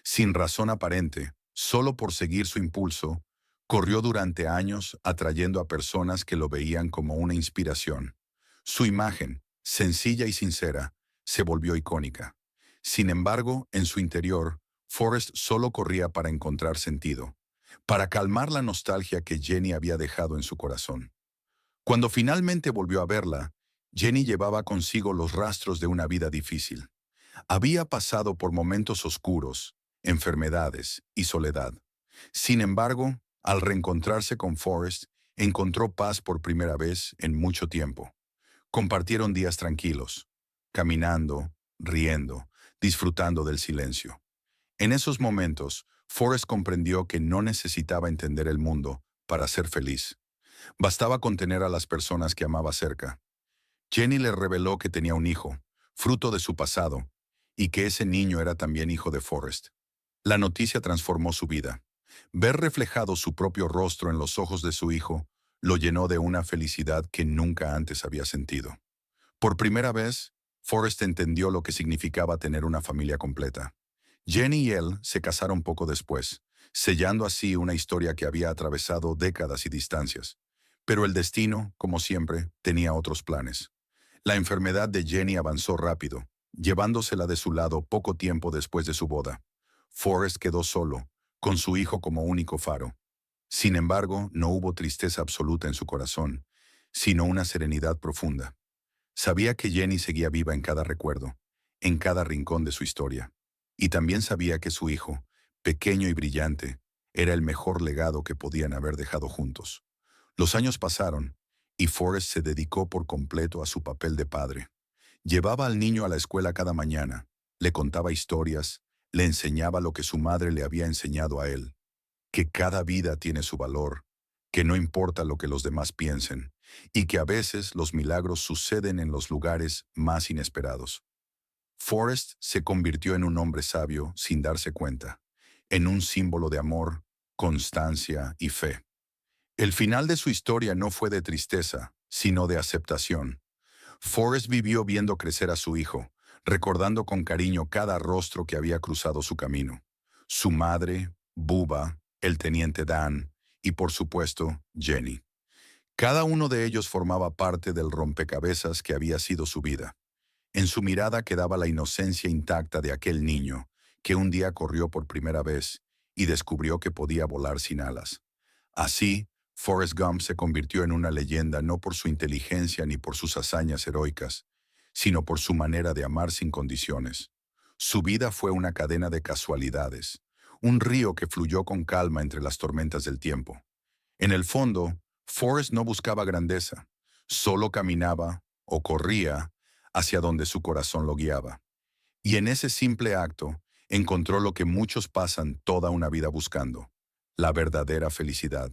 Sin razón aparente, solo por seguir su impulso, corrió durante años atrayendo a personas que lo veían como una inspiración. Su imagen, sencilla y sincera, se volvió icónica. Sin embargo, en su interior, Forrest solo corría para encontrar sentido, para calmar la nostalgia que Jenny había dejado en su corazón. Cuando finalmente volvió a verla, Jenny llevaba consigo los rastros de una vida difícil. Había pasado por momentos oscuros, enfermedades y soledad. Sin embargo, al reencontrarse con Forrest, encontró paz por primera vez en mucho tiempo. Compartieron días tranquilos, caminando, riendo, disfrutando del silencio. En esos momentos, Forrest comprendió que no necesitaba entender el mundo para ser feliz. Bastaba con tener a las personas que amaba cerca. Jenny le reveló que tenía un hijo, fruto de su pasado, y que ese niño era también hijo de Forrest. La noticia transformó su vida. Ver reflejado su propio rostro en los ojos de su hijo lo llenó de una felicidad que nunca antes había sentido. Por primera vez, Forrest entendió lo que significaba tener una familia completa. Jenny y él se casaron poco después, sellando así una historia que había atravesado décadas y distancias. Pero el destino, como siempre, tenía otros planes. La enfermedad de Jenny avanzó rápido, llevándosela de su lado poco tiempo después de su boda. Forrest quedó solo, con su hijo como único faro. Sin embargo, no hubo tristeza absoluta en su corazón, sino una serenidad profunda. Sabía que Jenny seguía viva en cada recuerdo, en cada rincón de su historia. Y también sabía que su hijo, pequeño y brillante, era el mejor legado que podían haber dejado juntos. Los años pasaron, y Forrest se dedicó por completo a su papel de padre. Llevaba al niño a la escuela cada mañana, le contaba historias, le enseñaba lo que su madre le había enseñado a él, que cada vida tiene su valor, que no importa lo que los demás piensen, y que a veces los milagros suceden en los lugares más inesperados. Forrest se convirtió en un hombre sabio sin darse cuenta, en un símbolo de amor, constancia y fe. El final de su historia no fue de tristeza, sino de aceptación. Forrest vivió viendo crecer a su hijo, recordando con cariño cada rostro que había cruzado su camino. Su madre, Bubba, el teniente Dan y, por supuesto, Jenny. Cada uno de ellos formaba parte del rompecabezas que había sido su vida. En su mirada quedaba la inocencia intacta de aquel niño que un día corrió por primera vez y descubrió que podía volar sin alas. Así, Forrest Gump se convirtió en una leyenda no por su inteligencia ni por sus hazañas heroicas, sino por su manera de amar sin condiciones. Su vida fue una cadena de casualidades, un río que fluyó con calma entre las tormentas del tiempo. En el fondo, Forrest no buscaba grandeza, solo caminaba o corría hacia donde su corazón lo guiaba. Y en ese simple acto, encontró lo que muchos pasan toda una vida buscando, la verdadera felicidad.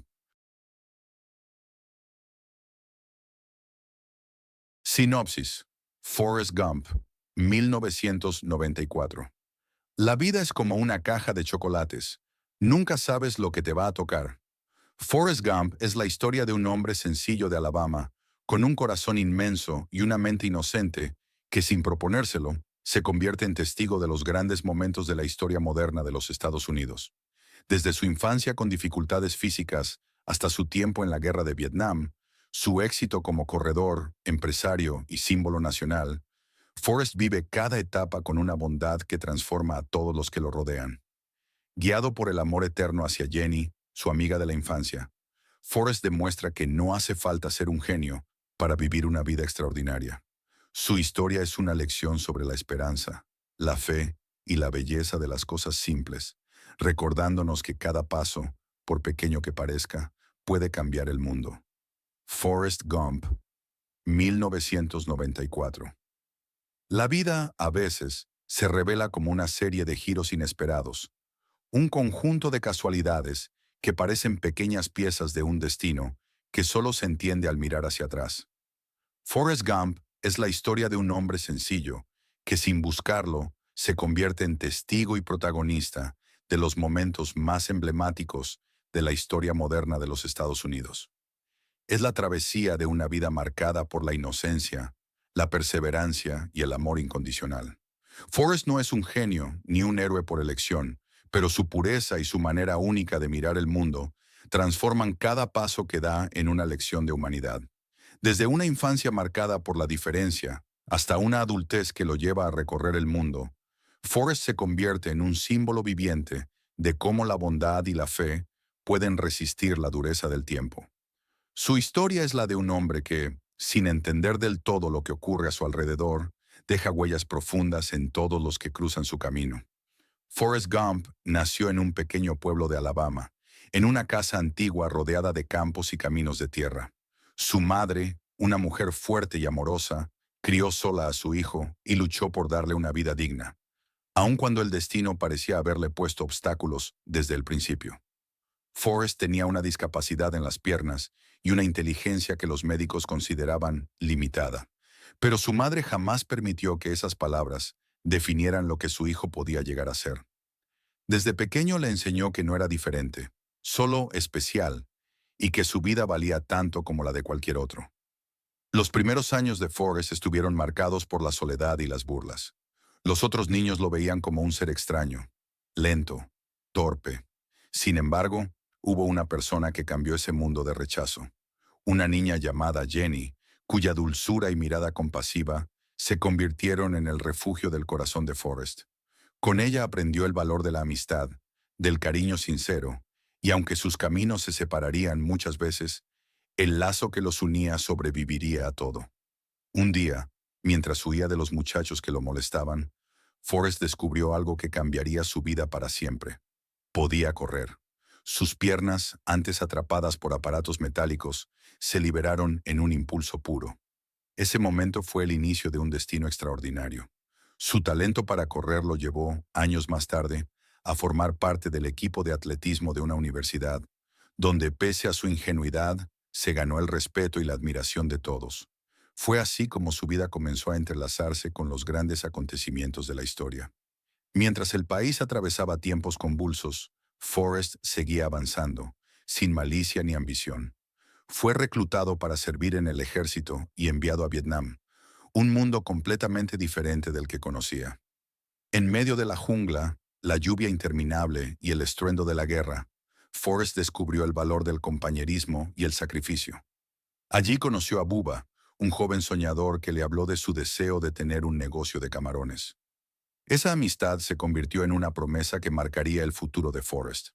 Sinopsis. Forrest Gump, 1994. La vida es como una caja de chocolates. Nunca sabes lo que te va a tocar. Forrest Gump es la historia de un hombre sencillo de Alabama, con un corazón inmenso y una mente inocente, que sin proponérselo, se convierte en testigo de los grandes momentos de la historia moderna de los Estados Unidos. Desde su infancia con dificultades físicas hasta su tiempo en la guerra de Vietnam, su éxito como corredor, empresario y símbolo nacional, Forrest vive cada etapa con una bondad que transforma a todos los que lo rodean. Guiado por el amor eterno hacia Jenny, su amiga de la infancia, Forrest demuestra que no hace falta ser un genio para vivir una vida extraordinaria. Su historia es una lección sobre la esperanza, la fe y la belleza de las cosas simples, recordándonos que cada paso, por pequeño que parezca, puede cambiar el mundo. Forrest Gump, 1994. La vida, a veces, se revela como una serie de giros inesperados, un conjunto de casualidades que parecen pequeñas piezas de un destino que solo se entiende al mirar hacia atrás. Forrest Gump es la historia de un hombre sencillo que, sin buscarlo, se convierte en testigo y protagonista de los momentos más emblemáticos de la historia moderna de los Estados Unidos. Es la travesía de una vida marcada por la inocencia, la perseverancia y el amor incondicional. Forrest no es un genio ni un héroe por elección, pero su pureza y su manera única de mirar el mundo transforman cada paso que da en una lección de humanidad. Desde una infancia marcada por la diferencia hasta una adultez que lo lleva a recorrer el mundo, Forrest se convierte en un símbolo viviente de cómo la bondad y la fe pueden resistir la dureza del tiempo. Su historia es la de un hombre que, sin entender del todo lo que ocurre a su alrededor, deja huellas profundas en todos los que cruzan su camino. Forrest Gump nació en un pequeño pueblo de Alabama, en una casa antigua rodeada de campos y caminos de tierra. Su madre, una mujer fuerte y amorosa, crió sola a su hijo y luchó por darle una vida digna, aun cuando el destino parecía haberle puesto obstáculos desde el principio. Forrest tenía una discapacidad en las piernas y una inteligencia que los médicos consideraban limitada, pero su madre jamás permitió que esas palabras definieran lo que su hijo podía llegar a ser. Desde pequeño le enseñó que no era diferente, solo especial, y que su vida valía tanto como la de cualquier otro. Los primeros años de Forrest estuvieron marcados por la soledad y las burlas. Los otros niños lo veían como un ser extraño, lento, torpe. Sin embargo, hubo una persona que cambió ese mundo de rechazo. Una niña llamada Jenny, cuya dulzura y mirada compasiva se convirtieron en el refugio del corazón de Forrest. Con ella aprendió el valor de la amistad, del cariño sincero, y aunque sus caminos se separarían muchas veces, el lazo que los unía sobreviviría a todo. Un día, mientras huía de los muchachos que lo molestaban, Forrest descubrió algo que cambiaría su vida para siempre. Podía correr. Sus piernas, antes atrapadas por aparatos metálicos, se liberaron en un impulso puro. Ese momento fue el inicio de un destino extraordinario. Su talento para correr lo llevó, años más tarde, a formar parte del equipo de atletismo de una universidad, donde pese a su ingenuidad, se ganó el respeto y la admiración de todos. Fue así como su vida comenzó a entrelazarse con los grandes acontecimientos de la historia. Mientras el país atravesaba tiempos convulsos, Forrest seguía avanzando, sin malicia ni ambición. Fue reclutado para servir en el ejército y enviado a Vietnam, un mundo completamente diferente del que conocía. En medio de la jungla, la lluvia interminable y el estruendo de la guerra, Forrest descubrió el valor del compañerismo y el sacrificio. Allí conoció a Bubba, un joven soñador que le habló de su deseo de tener un negocio de camarones. Esa amistad se convirtió en una promesa que marcaría el futuro de Forrest.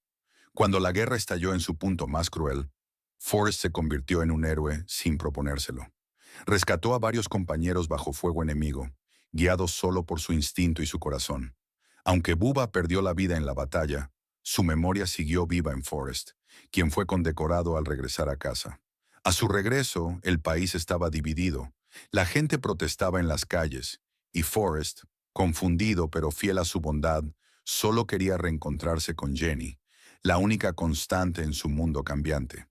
Cuando la guerra estalló en su punto más cruel, Forrest se convirtió en un héroe sin proponérselo. Rescató a varios compañeros bajo fuego enemigo, guiados solo por su instinto y su corazón. Aunque Bubba perdió la vida en la batalla, su memoria siguió viva en Forrest, quien fue condecorado al regresar a casa. A su regreso, el país estaba dividido. La gente protestaba en las calles, y Forrest, confundido pero fiel a su bondad, solo quería reencontrarse con Jenny, la única constante en su mundo cambiante.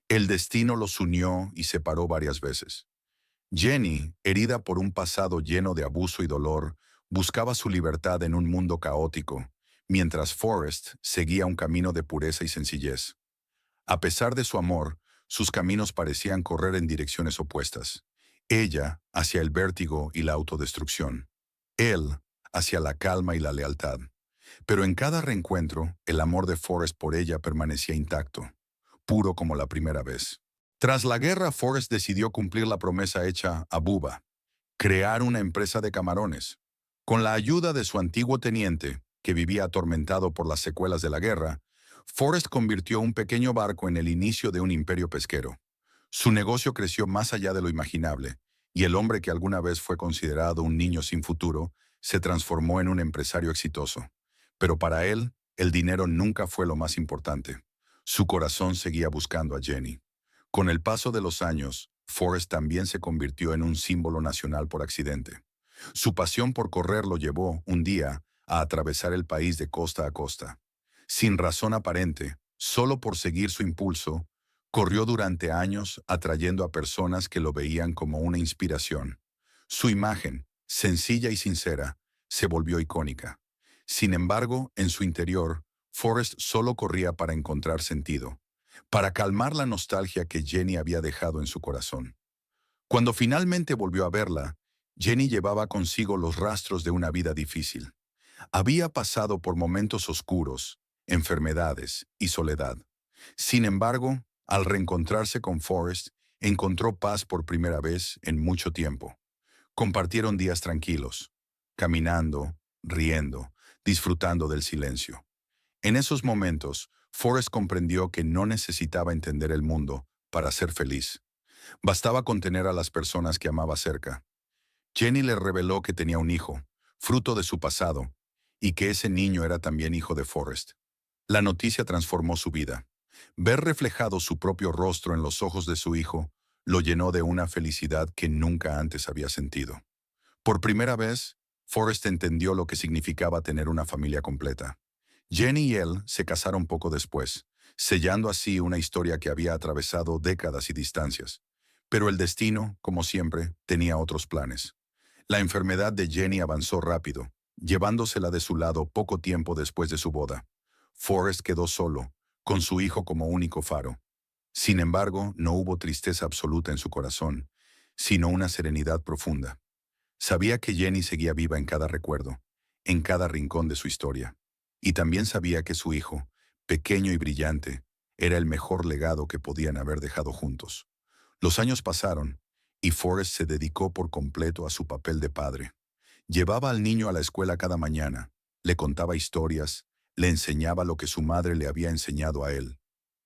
El destino los unió y separó varias veces. Jenny, herida por un pasado lleno de abuso y dolor, buscaba su libertad en un mundo caótico, mientras Forrest seguía un camino de pureza y sencillez. A pesar de su amor, sus caminos parecían correr en direcciones opuestas. Ella hacia el vértigo y la autodestrucción. Él hacia la calma y la lealtad. Pero en cada reencuentro, el amor de Forrest por ella permanecía intacto, puro como la primera vez. Tras la guerra, Forrest decidió cumplir la promesa hecha a Bubba, crear una empresa de camarones. Con la ayuda de su antiguo teniente, que vivía atormentado por las secuelas de la guerra, Forrest convirtió un pequeño barco en el inicio de un imperio pesquero. Su negocio creció más allá de lo imaginable, y el hombre que alguna vez fue considerado un niño sin futuro se transformó en un empresario exitoso. Pero para él, el dinero nunca fue lo más importante. Su corazón seguía buscando a Jenny. Con el paso de los años, Forrest también se convirtió en un símbolo nacional por accidente. Su pasión por correr lo llevó, un día, a atravesar el país de costa a costa. Sin razón aparente, solo por seguir su impulso, corrió durante años atrayendo a personas que lo veían como una inspiración. Su imagen, sencilla y sincera, se volvió icónica. Sin embargo, en su interior, Forrest solo corría para encontrar sentido, para calmar la nostalgia que Jenny había dejado en su corazón. Cuando finalmente volvió a verla, Jenny llevaba consigo los rastros de una vida difícil. Había pasado por momentos oscuros, enfermedades y soledad. Sin embargo, al reencontrarse con Forrest, encontró paz por primera vez en mucho tiempo. Compartieron días tranquilos, caminando, riendo, disfrutando del silencio. En esos momentos, Forrest comprendió que no necesitaba entender el mundo para ser feliz. Bastaba con tener a las personas que amaba cerca. Jenny le reveló que tenía un hijo, fruto de su pasado, y que ese niño era también hijo de Forrest. La noticia transformó su vida. Ver reflejado su propio rostro en los ojos de su hijo lo llenó de una felicidad que nunca antes había sentido. Por primera vez, Forrest entendió lo que significaba tener una familia completa. Jenny y él se casaron poco después, sellando así una historia que había atravesado décadas y distancias. Pero el destino, como siempre, tenía otros planes. La enfermedad de Jenny avanzó rápido, llevándosela de su lado poco tiempo después de su boda. Forrest quedó solo, con su hijo como único faro. Sin embargo, no hubo tristeza absoluta en su corazón, sino una serenidad profunda. Sabía que Jenny seguía viva en cada recuerdo, en cada rincón de su historia. Y también sabía que su hijo, pequeño y brillante, era el mejor legado que podían haber dejado juntos. Los años pasaron, y Forrest se dedicó por completo a su papel de padre. Llevaba al niño a la escuela cada mañana, le contaba historias, le enseñaba lo que su madre le había enseñado a él,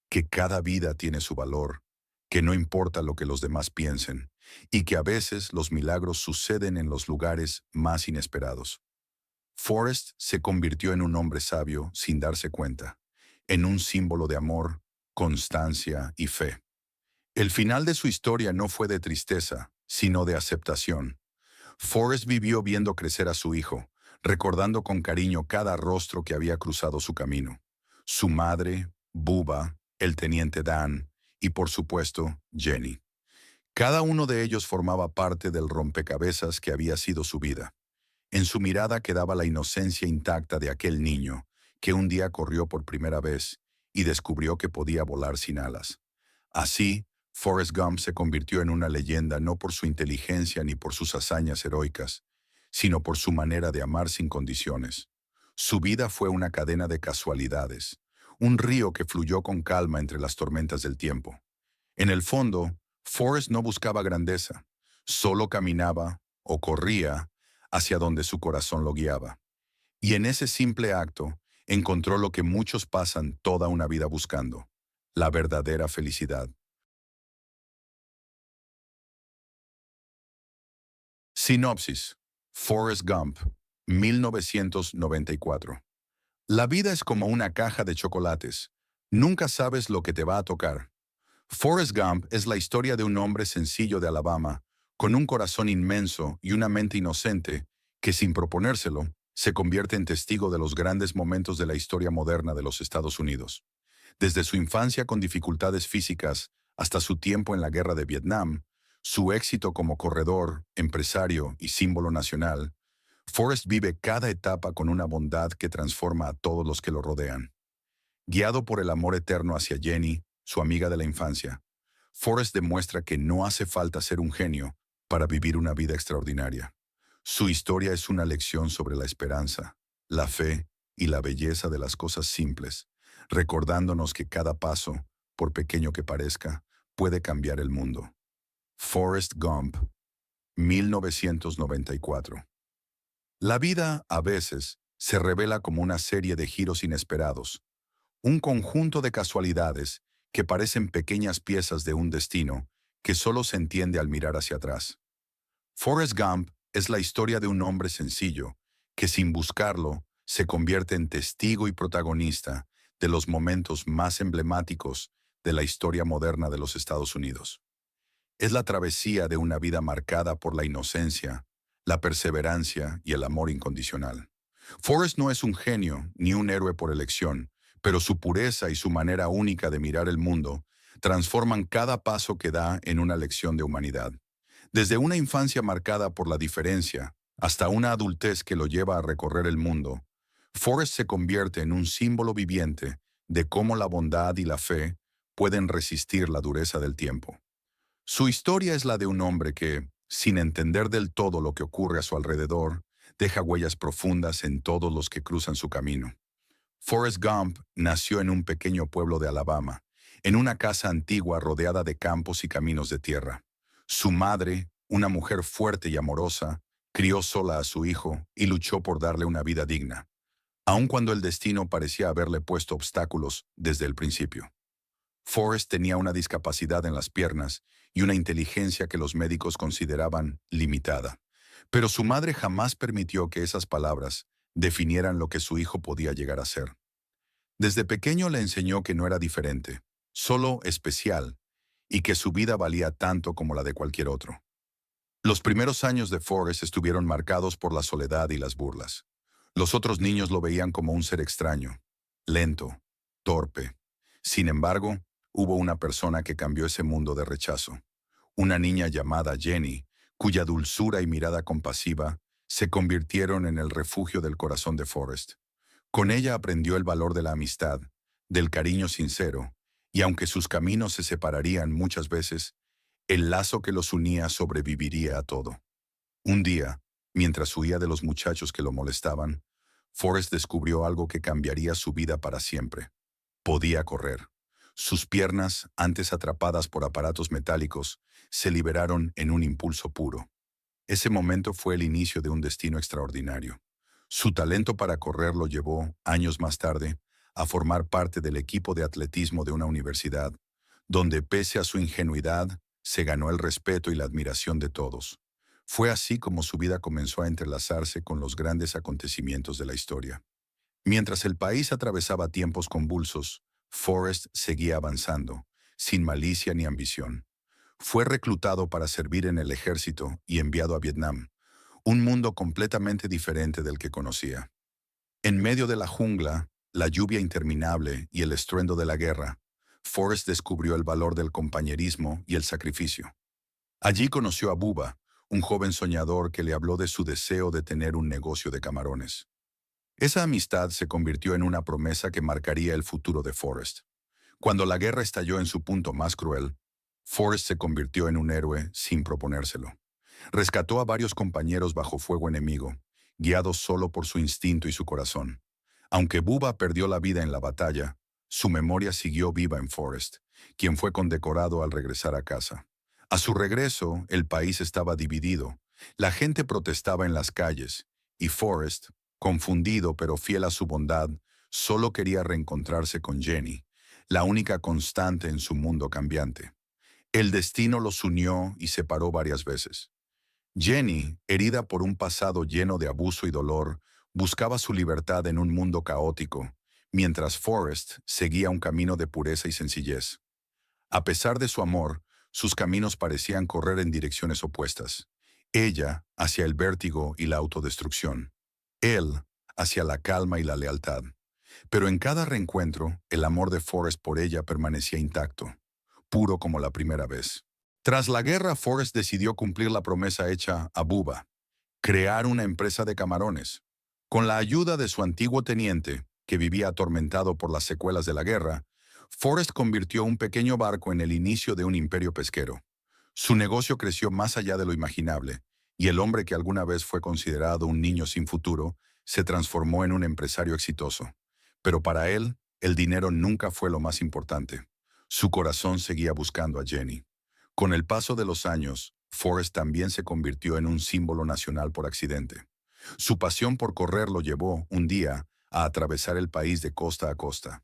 que cada vida tiene su valor, que no importa lo que los demás piensen, y que a veces los milagros suceden en los lugares más inesperados. Forrest se convirtió en un hombre sabio sin darse cuenta, en un símbolo de amor, constancia y fe. El final de su historia no fue de tristeza, sino de aceptación. Forrest vivió viendo crecer a su hijo, recordando con cariño cada rostro que había cruzado su camino. Su madre, Bubba, el teniente Dan y, por supuesto, Jenny. Cada uno de ellos formaba parte del rompecabezas que había sido su vida. En su mirada quedaba la inocencia intacta de aquel niño que un día corrió por primera vez y descubrió que podía volar sin alas. Así, Forrest Gump se convirtió en una leyenda no por su inteligencia ni por sus hazañas heroicas, sino por su manera de amar sin condiciones. Su vida fue una cadena de casualidades, un río que fluyó con calma entre las tormentas del tiempo. En el fondo, Forrest no buscaba grandeza, solo caminaba o corría hacia donde su corazón lo guiaba. Y en ese simple acto, encontró lo que muchos pasan toda una vida buscando, la verdadera felicidad. Sinopsis. Forrest Gump, 1994. La vida es como una caja de chocolates. Nunca sabes lo que te va a tocar. Forrest Gump es la historia de un hombre sencillo de Alabama, con un corazón inmenso y una mente inocente, que sin proponérselo, se convierte en testigo de los grandes momentos de la historia moderna de los Estados Unidos. Desde su infancia con dificultades físicas hasta su tiempo en la guerra de Vietnam, su éxito como corredor, empresario y símbolo nacional, Forrest vive cada etapa con una bondad que transforma a todos los que lo rodean. Guiado por el amor eterno hacia Jenny, su amiga de la infancia, Forrest demuestra que no hace falta ser un genio para vivir una vida extraordinaria. Su historia es una lección sobre la esperanza, la fe y la belleza de las cosas simples, recordándonos que cada paso, por pequeño que parezca, puede cambiar el mundo. Forrest Gump, 1994. La vida, a veces, se revela como una serie de giros inesperados. un conjunto de casualidades que parecen pequeñas piezas de un destino que solo se entiende al mirar hacia atrás. Forrest Gump es la historia de un hombre sencillo que sin buscarlo se convierte en testigo y protagonista de los momentos más emblemáticos de la historia moderna de los Estados Unidos. Es la travesía de una vida marcada por la inocencia, la perseverancia y el amor incondicional. Forrest no es un genio ni un héroe por elección, pero su pureza y su manera única de mirar el mundo transforman cada paso que da en una lección de humanidad. Desde una infancia marcada por la diferencia hasta una adultez que lo lleva a recorrer el mundo, Forrest se convierte en un símbolo viviente de cómo la bondad y la fe pueden resistir la dureza del tiempo. Su historia es la de un hombre que, sin entender del todo lo que ocurre a su alrededor, deja huellas profundas en todos los que cruzan su camino. Forrest Gump nació en un pequeño pueblo de Alabama, en una casa antigua rodeada de campos y caminos de tierra. Su madre, una mujer fuerte y amorosa, crió sola a su hijo y luchó por darle una vida digna, aun cuando el destino parecía haberle puesto obstáculos desde el principio. Forrest tenía una discapacidad en las piernas y una inteligencia que los médicos consideraban limitada, pero su madre jamás permitió que esas palabras definieran lo que su hijo podía llegar a ser. Desde pequeño le enseñó que no era diferente, solo especial, y que su vida valía tanto como la de cualquier otro. Los primeros años de Forrest estuvieron marcados por la soledad y las burlas. Los otros niños lo veían como un ser extraño, lento, torpe. Sin embargo, hubo una persona que cambió ese mundo de rechazo. Una niña llamada Jenny, cuya dulzura y mirada compasiva se convirtieron en el refugio del corazón de Forrest. Con ella aprendió el valor de la amistad, del cariño sincero, y aunque sus caminos se separarían muchas veces, el lazo que los unía sobreviviría a todo. Un día, mientras huía de los muchachos que lo molestaban, Forrest descubrió algo que cambiaría su vida para siempre. Podía correr. Sus piernas, antes atrapadas por aparatos metálicos, se liberaron en un impulso puro. Ese momento fue el inicio de un destino extraordinario. Su talento para correr lo llevó, años más tarde, a formar parte del equipo de atletismo de una universidad, donde pese a su ingenuidad, se ganó el respeto y la admiración de todos. Fue así como su vida comenzó a entrelazarse con los grandes acontecimientos de la historia. Mientras el país atravesaba tiempos convulsos, Forrest seguía avanzando, sin malicia ni ambición. Fue reclutado para servir en el ejército y enviado a Vietnam, un mundo completamente diferente del que conocía. En medio de la jungla, la lluvia interminable y el estruendo de la guerra, Forrest descubrió el valor del compañerismo y el sacrificio. Allí conoció a Bubba, un joven soñador que le habló de su deseo de tener un negocio de camarones. Esa amistad se convirtió en una promesa que marcaría el futuro de Forrest. Cuando la guerra estalló en su punto más cruel, Forrest se convirtió en un héroe sin proponérselo. Rescató a varios compañeros bajo fuego enemigo, guiados solo por su instinto y su corazón. Aunque Bubba perdió la vida en la batalla, su memoria siguió viva en Forrest, quien fue condecorado al regresar a casa. A su regreso, el país estaba dividido. La gente protestaba en las calles, y Forrest, confundido pero fiel a su bondad, solo quería reencontrarse con Jenny, la única constante en su mundo cambiante. El destino los unió y separó varias veces. Jenny, herida por un pasado lleno de abuso y dolor, buscaba su libertad en un mundo caótico, mientras Forrest seguía un camino de pureza y sencillez. A pesar de su amor, sus caminos parecían correr en direcciones opuestas. Ella hacia el vértigo y la autodestrucción. Él hacia la calma y la lealtad. Pero en cada reencuentro, el amor de Forrest por ella permanecía intacto, puro como la primera vez. Tras la guerra, Forrest decidió cumplir la promesa hecha a Bubba, crear una empresa de camarones. Con la ayuda de su antiguo teniente, que vivía atormentado por las secuelas de la guerra, Forrest convirtió un pequeño barco en el inicio de un imperio pesquero. Su negocio creció más allá de lo imaginable, y el hombre que alguna vez fue considerado un niño sin futuro se transformó en un empresario exitoso. Pero para él, el dinero nunca fue lo más importante. Su corazón seguía buscando a Jenny. Con el paso de los años, Forrest también se convirtió en un símbolo nacional por accidente. Su pasión por correr lo llevó, un día, a atravesar el país de costa a costa.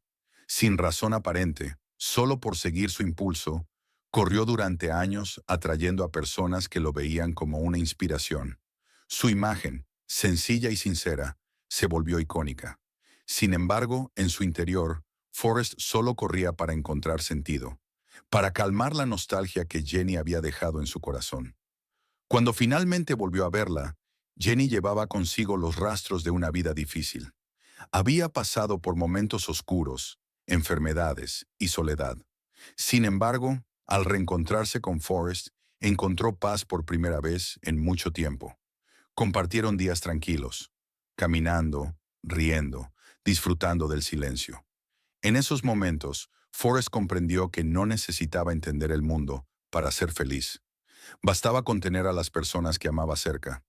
Sin razón aparente, solo por seguir su impulso, corrió durante años atrayendo a personas que lo veían como una inspiración. Su imagen, sencilla y sincera, se volvió icónica. Sin embargo, en su interior, Forrest solo corría para encontrar sentido, para calmar la nostalgia que Jenny había dejado en su corazón. Cuando finalmente volvió a verla, Jenny llevaba consigo los rastros de una vida difícil. Había pasado por momentos oscuros, enfermedades y soledad. Sin embargo, al reencontrarse con Forrest, encontró paz por primera vez en mucho tiempo. Compartieron días tranquilos, caminando, riendo, disfrutando del silencio. En esos momentos, Forrest comprendió que no necesitaba entender el mundo para ser feliz. Bastaba con tener a las personas que amaba cerca.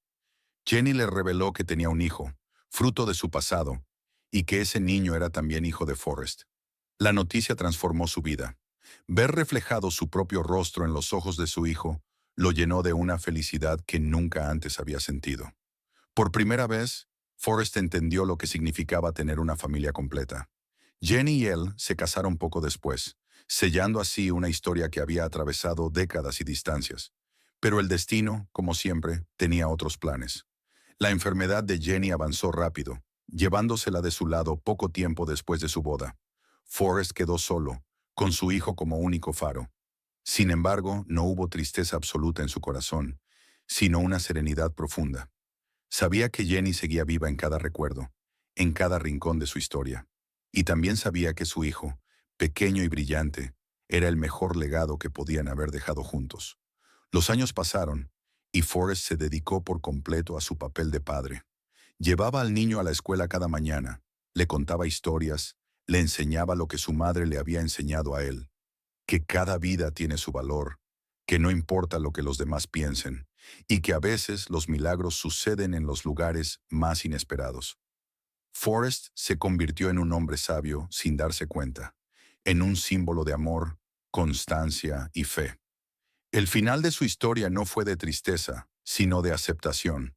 Jenny le reveló que tenía un hijo, fruto de su pasado, y que ese niño era también hijo de Forrest. La noticia transformó su vida. Ver reflejado su propio rostro en los ojos de su hijo lo llenó de una felicidad que nunca antes había sentido. Por primera vez, Forrest entendió lo que significaba tener una familia completa. Jenny y él se casaron poco después, sellando así una historia que había atravesado décadas y distancias. Pero el destino, como siempre, tenía otros planes. La enfermedad de Jenny avanzó rápido, llevándosela de su lado poco tiempo después de su boda. Forrest quedó solo, con su hijo como único faro. Sin embargo, no hubo tristeza absoluta en su corazón, sino una serenidad profunda. Sabía que Jenny seguía viva en cada recuerdo, en cada rincón de su historia. Y también sabía que su hijo, pequeño y brillante, era el mejor legado que podían haber dejado juntos. Los años pasaron, y Forrest se dedicó por completo a su papel de padre. Llevaba al niño a la escuela cada mañana, le contaba historias, le enseñaba lo que su madre le había enseñado a él, que cada vida tiene su valor, que no importa lo que los demás piensen, y que a veces los milagros suceden en los lugares más inesperados. Forrest se convirtió en un hombre sabio sin darse cuenta, en un símbolo de amor, constancia y fe. El final de su historia no fue de tristeza, sino de aceptación.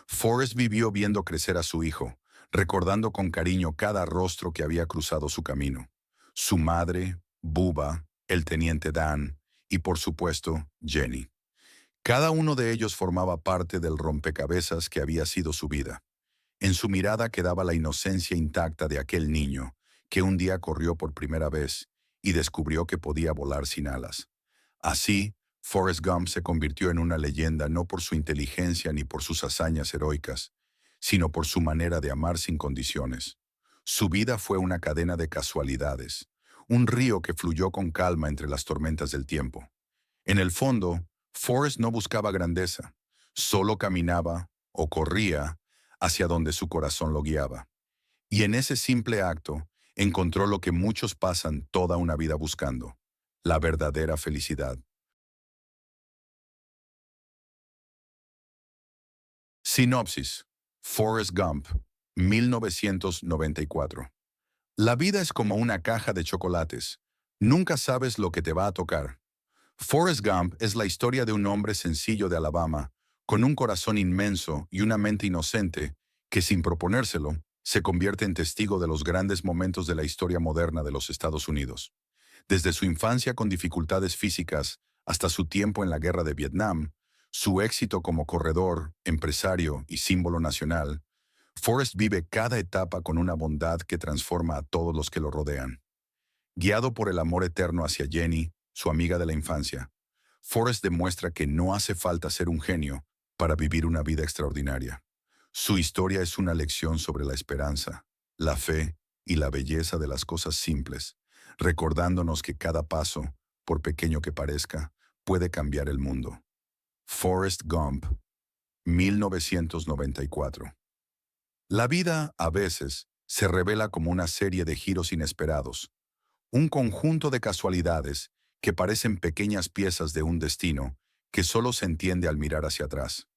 Forrest vivió viendo crecer a su hijo, recordando con cariño cada rostro que había cruzado su camino. Su madre, Bubba, el teniente Dan y, por supuesto, Jenny. Cada uno de ellos formaba parte del rompecabezas que había sido su vida. En su mirada quedaba la inocencia intacta de aquel niño que un día corrió por primera vez y descubrió que podía volar sin alas. Así, Forrest Gump se convirtió en una leyenda no por su inteligencia ni por sus hazañas heroicas, sino por su manera de amar sin condiciones. Su vida fue una cadena de casualidades, un río que fluyó con calma entre las tormentas del tiempo. En el fondo, Forrest no buscaba grandeza, solo caminaba o corría hacia donde su corazón lo guiaba. Y en ese simple acto encontró lo que muchos pasan toda una vida buscando, la verdadera felicidad. Sinopsis: Forrest Gump, 1994. La vida es como una caja de chocolates. Nunca sabes lo que te va a tocar. Forrest Gump es la historia de un hombre sencillo de Alabama, con un corazón inmenso y una mente inocente, que sin proponérselo, se convierte en testigo de los grandes momentos de la historia moderna de los Estados Unidos. Desde su infancia con dificultades físicas hasta su tiempo en la guerra de Vietnam, su éxito como corredor, empresario y símbolo nacional, Forrest vive cada etapa con una bondad que transforma a todos los que lo rodean. Guiado por el amor eterno hacia Jenny, su amiga de la infancia, Forrest demuestra que no hace falta ser un genio para vivir una vida extraordinaria. Su historia es una lección sobre la esperanza, la fe y la belleza de las cosas simples, recordándonos que cada paso, por pequeño que parezca, puede cambiar el mundo. Forrest Gump, 1994. La vida, a veces, se revela como una serie de giros inesperados, un conjunto de casualidades que parecen pequeñas piezas de un destino que solo se entiende al mirar hacia atrás.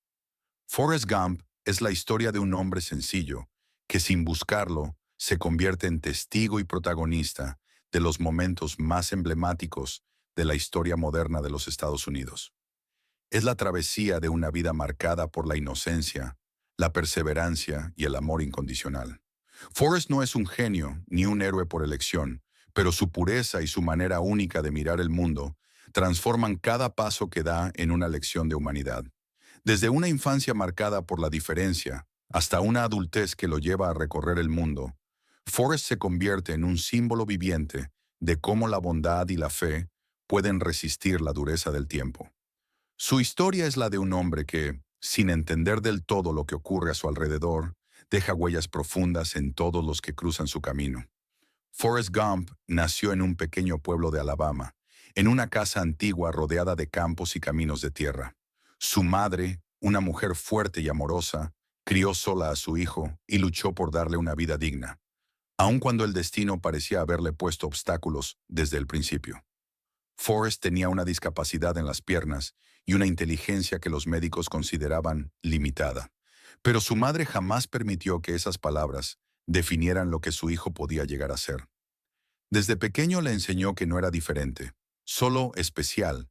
Forrest Gump es la historia de un hombre sencillo que, sin buscarlo, se convierte en testigo y protagonista de los momentos más emblemáticos de la historia moderna de los Estados Unidos. Es la travesía de una vida marcada por la inocencia, la perseverancia y el amor incondicional. Forrest no es un genio ni un héroe por elección, pero su pureza y su manera única de mirar el mundo transforman cada paso que da en una lección de humanidad. Desde una infancia marcada por la diferencia hasta una adultez que lo lleva a recorrer el mundo, Forrest se convierte en un símbolo viviente de cómo la bondad y la fe pueden resistir la dureza del tiempo. Su historia es la de un hombre que, sin entender del todo lo que ocurre a su alrededor, deja huellas profundas en todos los que cruzan su camino. Forrest Gump nació en un pequeño pueblo de Alabama, en una casa antigua rodeada de campos y caminos de tierra. Su madre, una mujer fuerte y amorosa, crió sola a su hijo y luchó por darle una vida digna, aun cuando el destino parecía haberle puesto obstáculos desde el principio. Forrest tenía una discapacidad en las piernas y una inteligencia que los médicos consideraban limitada, pero su madre jamás permitió que esas palabras definieran lo que su hijo podía llegar a ser. Desde pequeño le enseñó que no era diferente, solo especial,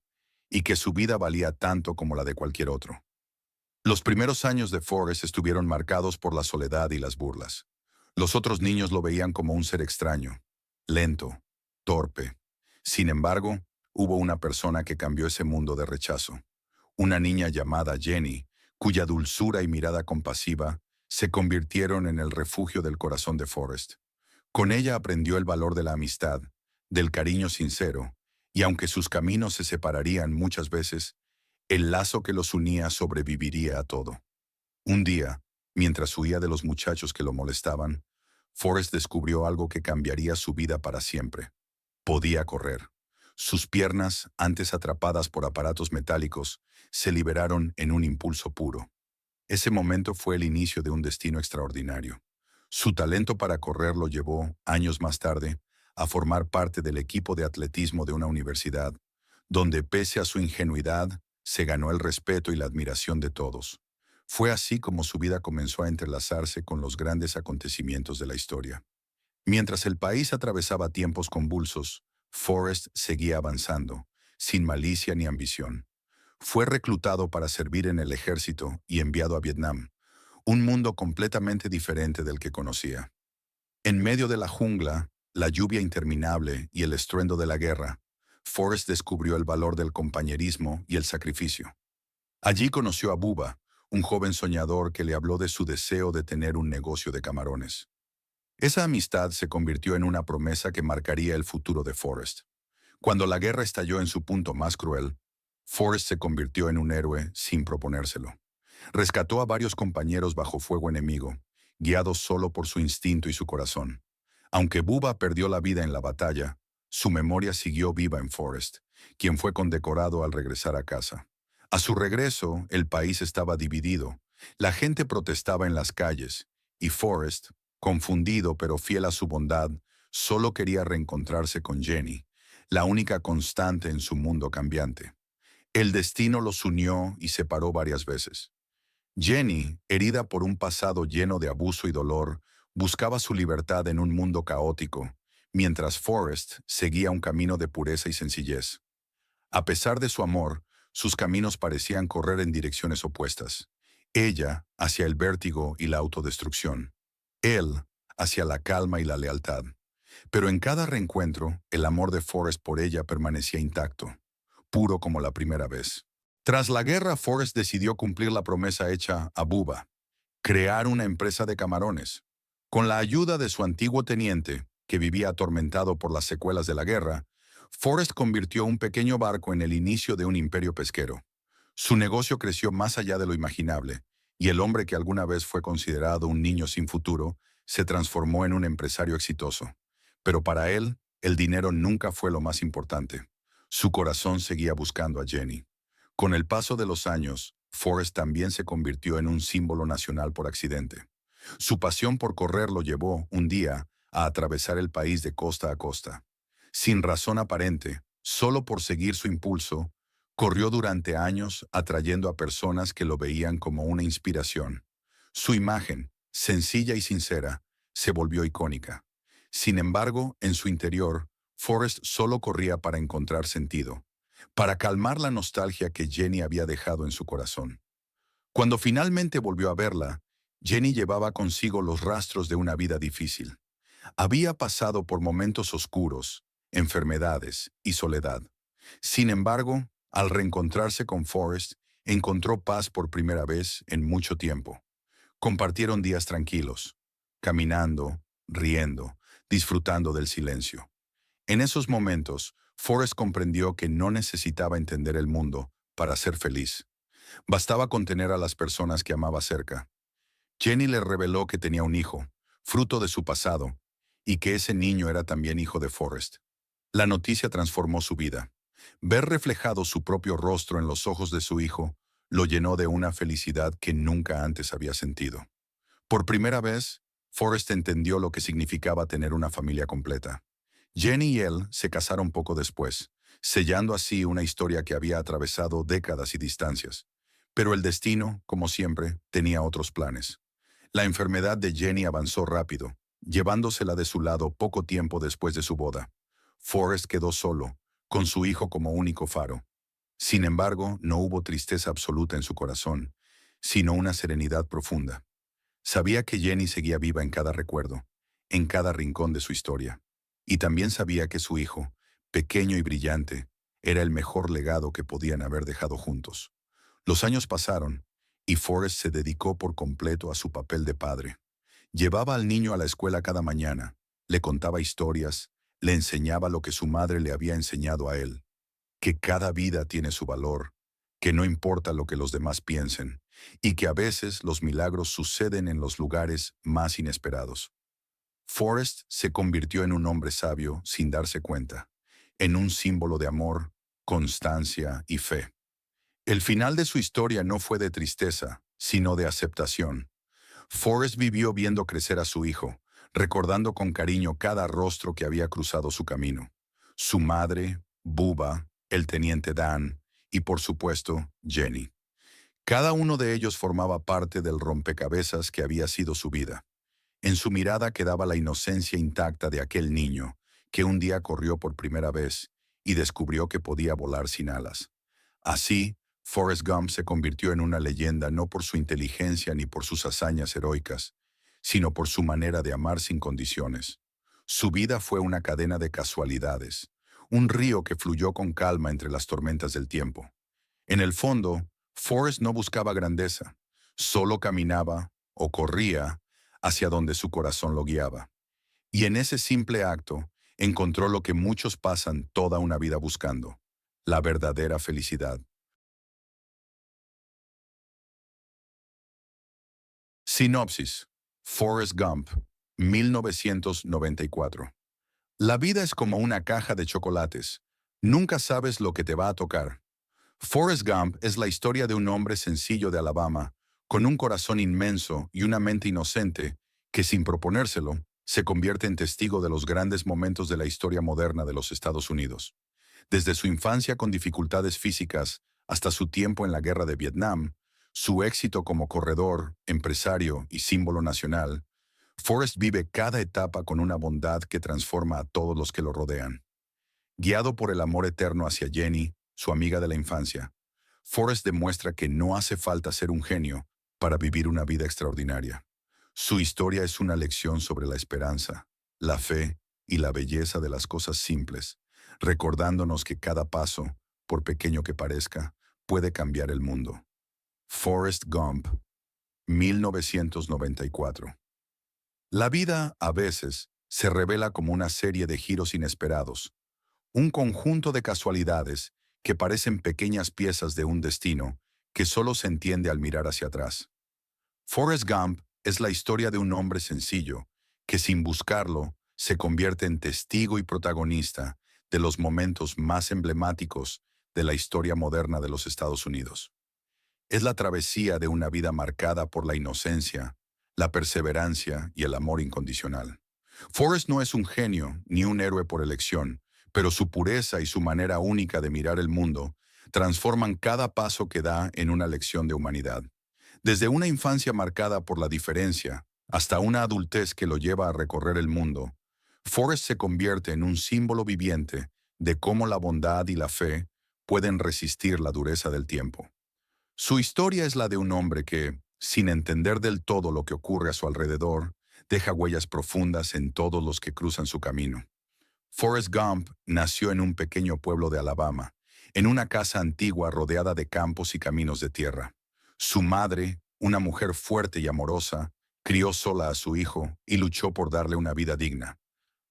y que su vida valía tanto como la de cualquier otro. Los primeros años de Forrest estuvieron marcados por la soledad y las burlas. Los otros niños lo veían como un ser extraño, lento, torpe. Sin embargo, hubo una persona que cambió ese mundo de rechazo. Una niña llamada Jenny, cuya dulzura y mirada compasiva se convirtieron en el refugio del corazón de Forrest. Con ella aprendió el valor de la amistad, del cariño sincero, y aunque sus caminos se separarían muchas veces, el lazo que los unía sobreviviría a todo. Un día, mientras huía de los muchachos que lo molestaban, Forrest descubrió algo que cambiaría su vida para siempre. Podía correr. Sus piernas, antes atrapadas por aparatos metálicos, se liberaron en un impulso puro. Ese momento fue el inicio de un destino extraordinario. Su talento para correr lo llevó, años más tarde, a formar parte del equipo de atletismo de una universidad, donde pese a su ingenuidad, se ganó el respeto y la admiración de todos. Fue así como su vida comenzó a entrelazarse con los grandes acontecimientos de la historia. Mientras el país atravesaba tiempos convulsos, Forrest seguía avanzando, sin malicia ni ambición. Fue reclutado para servir en el ejército y enviado a Vietnam, un mundo completamente diferente del que conocía. En medio de la jungla, la lluvia interminable y el estruendo de la guerra, Forrest descubrió el valor del compañerismo y el sacrificio. Allí conoció a Bubba, un joven soñador que le habló de su deseo de tener un negocio de camarones. Esa amistad se convirtió en una promesa que marcaría el futuro de Forrest. Cuando la guerra estalló en su punto más cruel, Forrest se convirtió en un héroe sin proponérselo. Rescató a varios compañeros bajo fuego enemigo, guiados solo por su instinto y su corazón. Aunque Bubba perdió la vida en la batalla, su memoria siguió viva en Forrest, quien fue condecorado al regresar a casa. A su regreso, el país estaba dividido. La gente protestaba en las calles, y Forrest, confundido pero fiel a su bondad, solo quería reencontrarse con Jenny, la única constante en su mundo cambiante. El destino los unió y separó varias veces. Jenny, herida por un pasado lleno de abuso y dolor, buscaba su libertad en un mundo caótico, mientras Forrest seguía un camino de pureza y sencillez. A pesar de su amor, sus caminos parecían correr en direcciones opuestas. Ella hacia el vértigo y la autodestrucción. Él hacia la calma y la lealtad. Pero en cada reencuentro, el amor de Forrest por ella permanecía intacto, puro como la primera vez. Tras la guerra, Forrest decidió cumplir la promesa hecha a Bubba, crear una empresa de camarones. Con la ayuda de su antiguo teniente, que vivía atormentado por las secuelas de la guerra, Forrest convirtió un pequeño barco en el inicio de un imperio pesquero. Su negocio creció más allá de lo imaginable, y el hombre que alguna vez fue considerado un niño sin futuro se transformó en un empresario exitoso. Pero para él, el dinero nunca fue lo más importante. Su corazón seguía buscando a Jenny. Con el paso de los años, Forrest también se convirtió en un símbolo nacional por accidente. Su pasión por correr lo llevó, un día, a atravesar el país de costa a costa. Sin razón aparente, solo por seguir su impulso, corrió durante años atrayendo a personas que lo veían como una inspiración. Su imagen, sencilla y sincera, se volvió icónica. Sin embargo, en su interior, Forrest solo corría para encontrar sentido, para calmar la nostalgia que Jenny había dejado en su corazón. Cuando finalmente volvió a verla, Jenny llevaba consigo los rastros de una vida difícil. Había pasado por momentos oscuros, enfermedades y soledad. Sin embargo, al reencontrarse con Forrest, encontró paz por primera vez en mucho tiempo. Compartieron días tranquilos, caminando, riendo, disfrutando del silencio. En esos momentos, Forrest comprendió que no necesitaba entender el mundo para ser feliz. Bastaba con tener a las personas que amaba cerca. Jenny le reveló que tenía un hijo, fruto de su pasado, y que ese niño era también hijo de Forrest. La noticia transformó su vida. Ver reflejado su propio rostro en los ojos de su hijo lo llenó de una felicidad que nunca antes había sentido. Por primera vez, Forrest entendió lo que significaba tener una familia completa. Jenny y él se casaron poco después, sellando así una historia que había atravesado décadas y distancias. Pero el destino, como siempre, tenía otros planes. La enfermedad de Jenny avanzó rápido, llevándosela de su lado poco tiempo después de su boda. Forrest quedó solo, con su hijo como único faro. Sin embargo, no hubo tristeza absoluta en su corazón, sino una serenidad profunda. Sabía que Jenny seguía viva en cada recuerdo, en cada rincón de su historia. Y también sabía que su hijo, pequeño y brillante, era el mejor legado que podían haber dejado juntos. Los años pasaron, y Forrest se dedicó por completo a su papel de padre. Llevaba al niño a la escuela cada mañana, le contaba historias, le enseñaba lo que su madre le había enseñado a él, que cada vida tiene su valor, que no importa lo que los demás piensen, y que a veces los milagros suceden en los lugares más inesperados. Forrest se convirtió en un hombre sabio sin darse cuenta, en un símbolo de amor, constancia y fe. El final de su historia no fue de tristeza, sino de aceptación. Forrest vivió viendo crecer a su hijo, recordando con cariño cada rostro que había cruzado su camino. Su madre, Bubba, el teniente Dan y, por supuesto, Jenny. Cada uno de ellos formaba parte del rompecabezas que había sido su vida. En su mirada quedaba la inocencia intacta de aquel niño que un día corrió por primera vez y descubrió que podía volar sin alas. Así, Forrest Gump se convirtió en una leyenda no por su inteligencia ni por sus hazañas heroicas, sino por su manera de amar sin condiciones. Su vida fue una cadena de casualidades, un río que fluyó con calma entre las tormentas del tiempo. En el fondo, Forrest no buscaba grandeza, solo caminaba o corría hacia donde su corazón lo guiaba. Y en ese simple acto encontró lo que muchos pasan toda una vida buscando, la verdadera felicidad. Sinopsis: Forrest Gump, 1994. La vida es como una caja de chocolates. Nunca sabes lo que te va a tocar. Forrest Gump es la historia de un hombre sencillo de Alabama, con un corazón inmenso y una mente inocente, que sin proponérselo, se convierte en testigo de los grandes momentos de la historia moderna de los Estados Unidos. Desde su infancia con dificultades físicas hasta su tiempo en la guerra de Vietnam, su éxito como corredor, empresario y símbolo nacional, Forrest vive cada etapa con una bondad que transforma a todos los que lo rodean. Guiado por el amor eterno hacia Jenny, su amiga de la infancia, Forrest demuestra que no hace falta ser un genio para vivir una vida extraordinaria. Su historia es una lección sobre la esperanza, la fe y la belleza de las cosas simples, recordándonos que cada paso, por pequeño que parezca, puede cambiar el mundo. Forrest Gump, 1994. La vida, a veces, se revela como una serie de giros inesperados, un conjunto de casualidades que parecen pequeñas piezas de un destino que solo se entiende al mirar hacia atrás. Forrest Gump es la historia de un hombre sencillo que, sin buscarlo, se convierte en testigo y protagonista de los momentos más emblemáticos de la historia moderna de los Estados Unidos. Es la travesía de una vida marcada por la inocencia, la perseverancia y el amor incondicional. Forrest no es un genio ni un héroe por elección, pero su pureza y su manera única de mirar el mundo transforman cada paso que da en una lección de humanidad. Desde una infancia marcada por la diferencia hasta una adultez que lo lleva a recorrer el mundo, Forrest se convierte en un símbolo viviente de cómo la bondad y la fe pueden resistir la dureza del tiempo. Su historia es la de un hombre que, sin entender del todo lo que ocurre a su alrededor, deja huellas profundas en todos los que cruzan su camino. Forrest Gump nació en un pequeño pueblo de Alabama, en una casa antigua rodeada de campos y caminos de tierra. Su madre, una mujer fuerte y amorosa, crió sola a su hijo y luchó por darle una vida digna,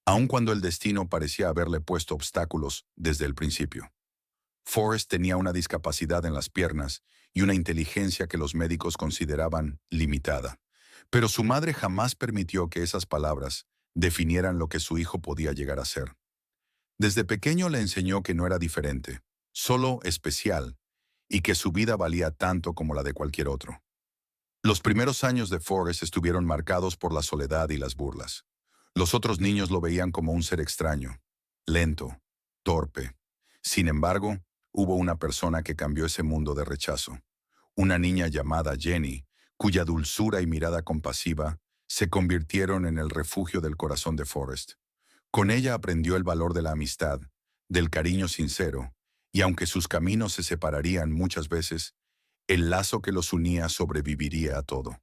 aun cuando el destino parecía haberle puesto obstáculos desde el principio. Forrest tenía una discapacidad en las piernas y una inteligencia que los médicos consideraban limitada, pero su madre jamás permitió que esas palabras definieran lo que su hijo podía llegar a ser. Desde pequeño le enseñó que no era diferente, solo especial, y que su vida valía tanto como la de cualquier otro. Los primeros años de Forrest estuvieron marcados por la soledad y las burlas. Los otros niños lo veían como un ser extraño, lento, torpe. Sin embargo, hubo una persona que cambió ese mundo de rechazo. Una niña llamada Jenny, cuya dulzura y mirada compasiva se convirtieron en el refugio del corazón de Forrest. Con ella aprendió el valor de la amistad, del cariño sincero, y aunque sus caminos se separarían muchas veces, el lazo que los unía sobreviviría a todo.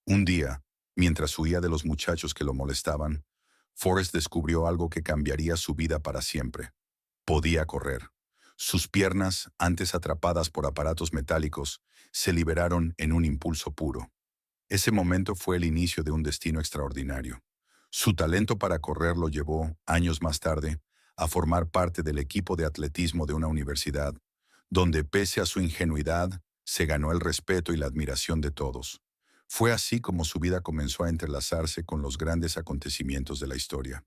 Un día, mientras huía de los muchachos que lo molestaban, Forrest descubrió algo que cambiaría su vida para siempre. Podía correr. Sus piernas, antes atrapadas por aparatos metálicos, se liberaron en un impulso puro. Ese momento fue el inicio de un destino extraordinario. Su talento para correr lo llevó, años más tarde, a formar parte del equipo de atletismo de una universidad, donde pese a su ingenuidad, se ganó el respeto y la admiración de todos. Fue así como su vida comenzó a entrelazarse con los grandes acontecimientos de la historia.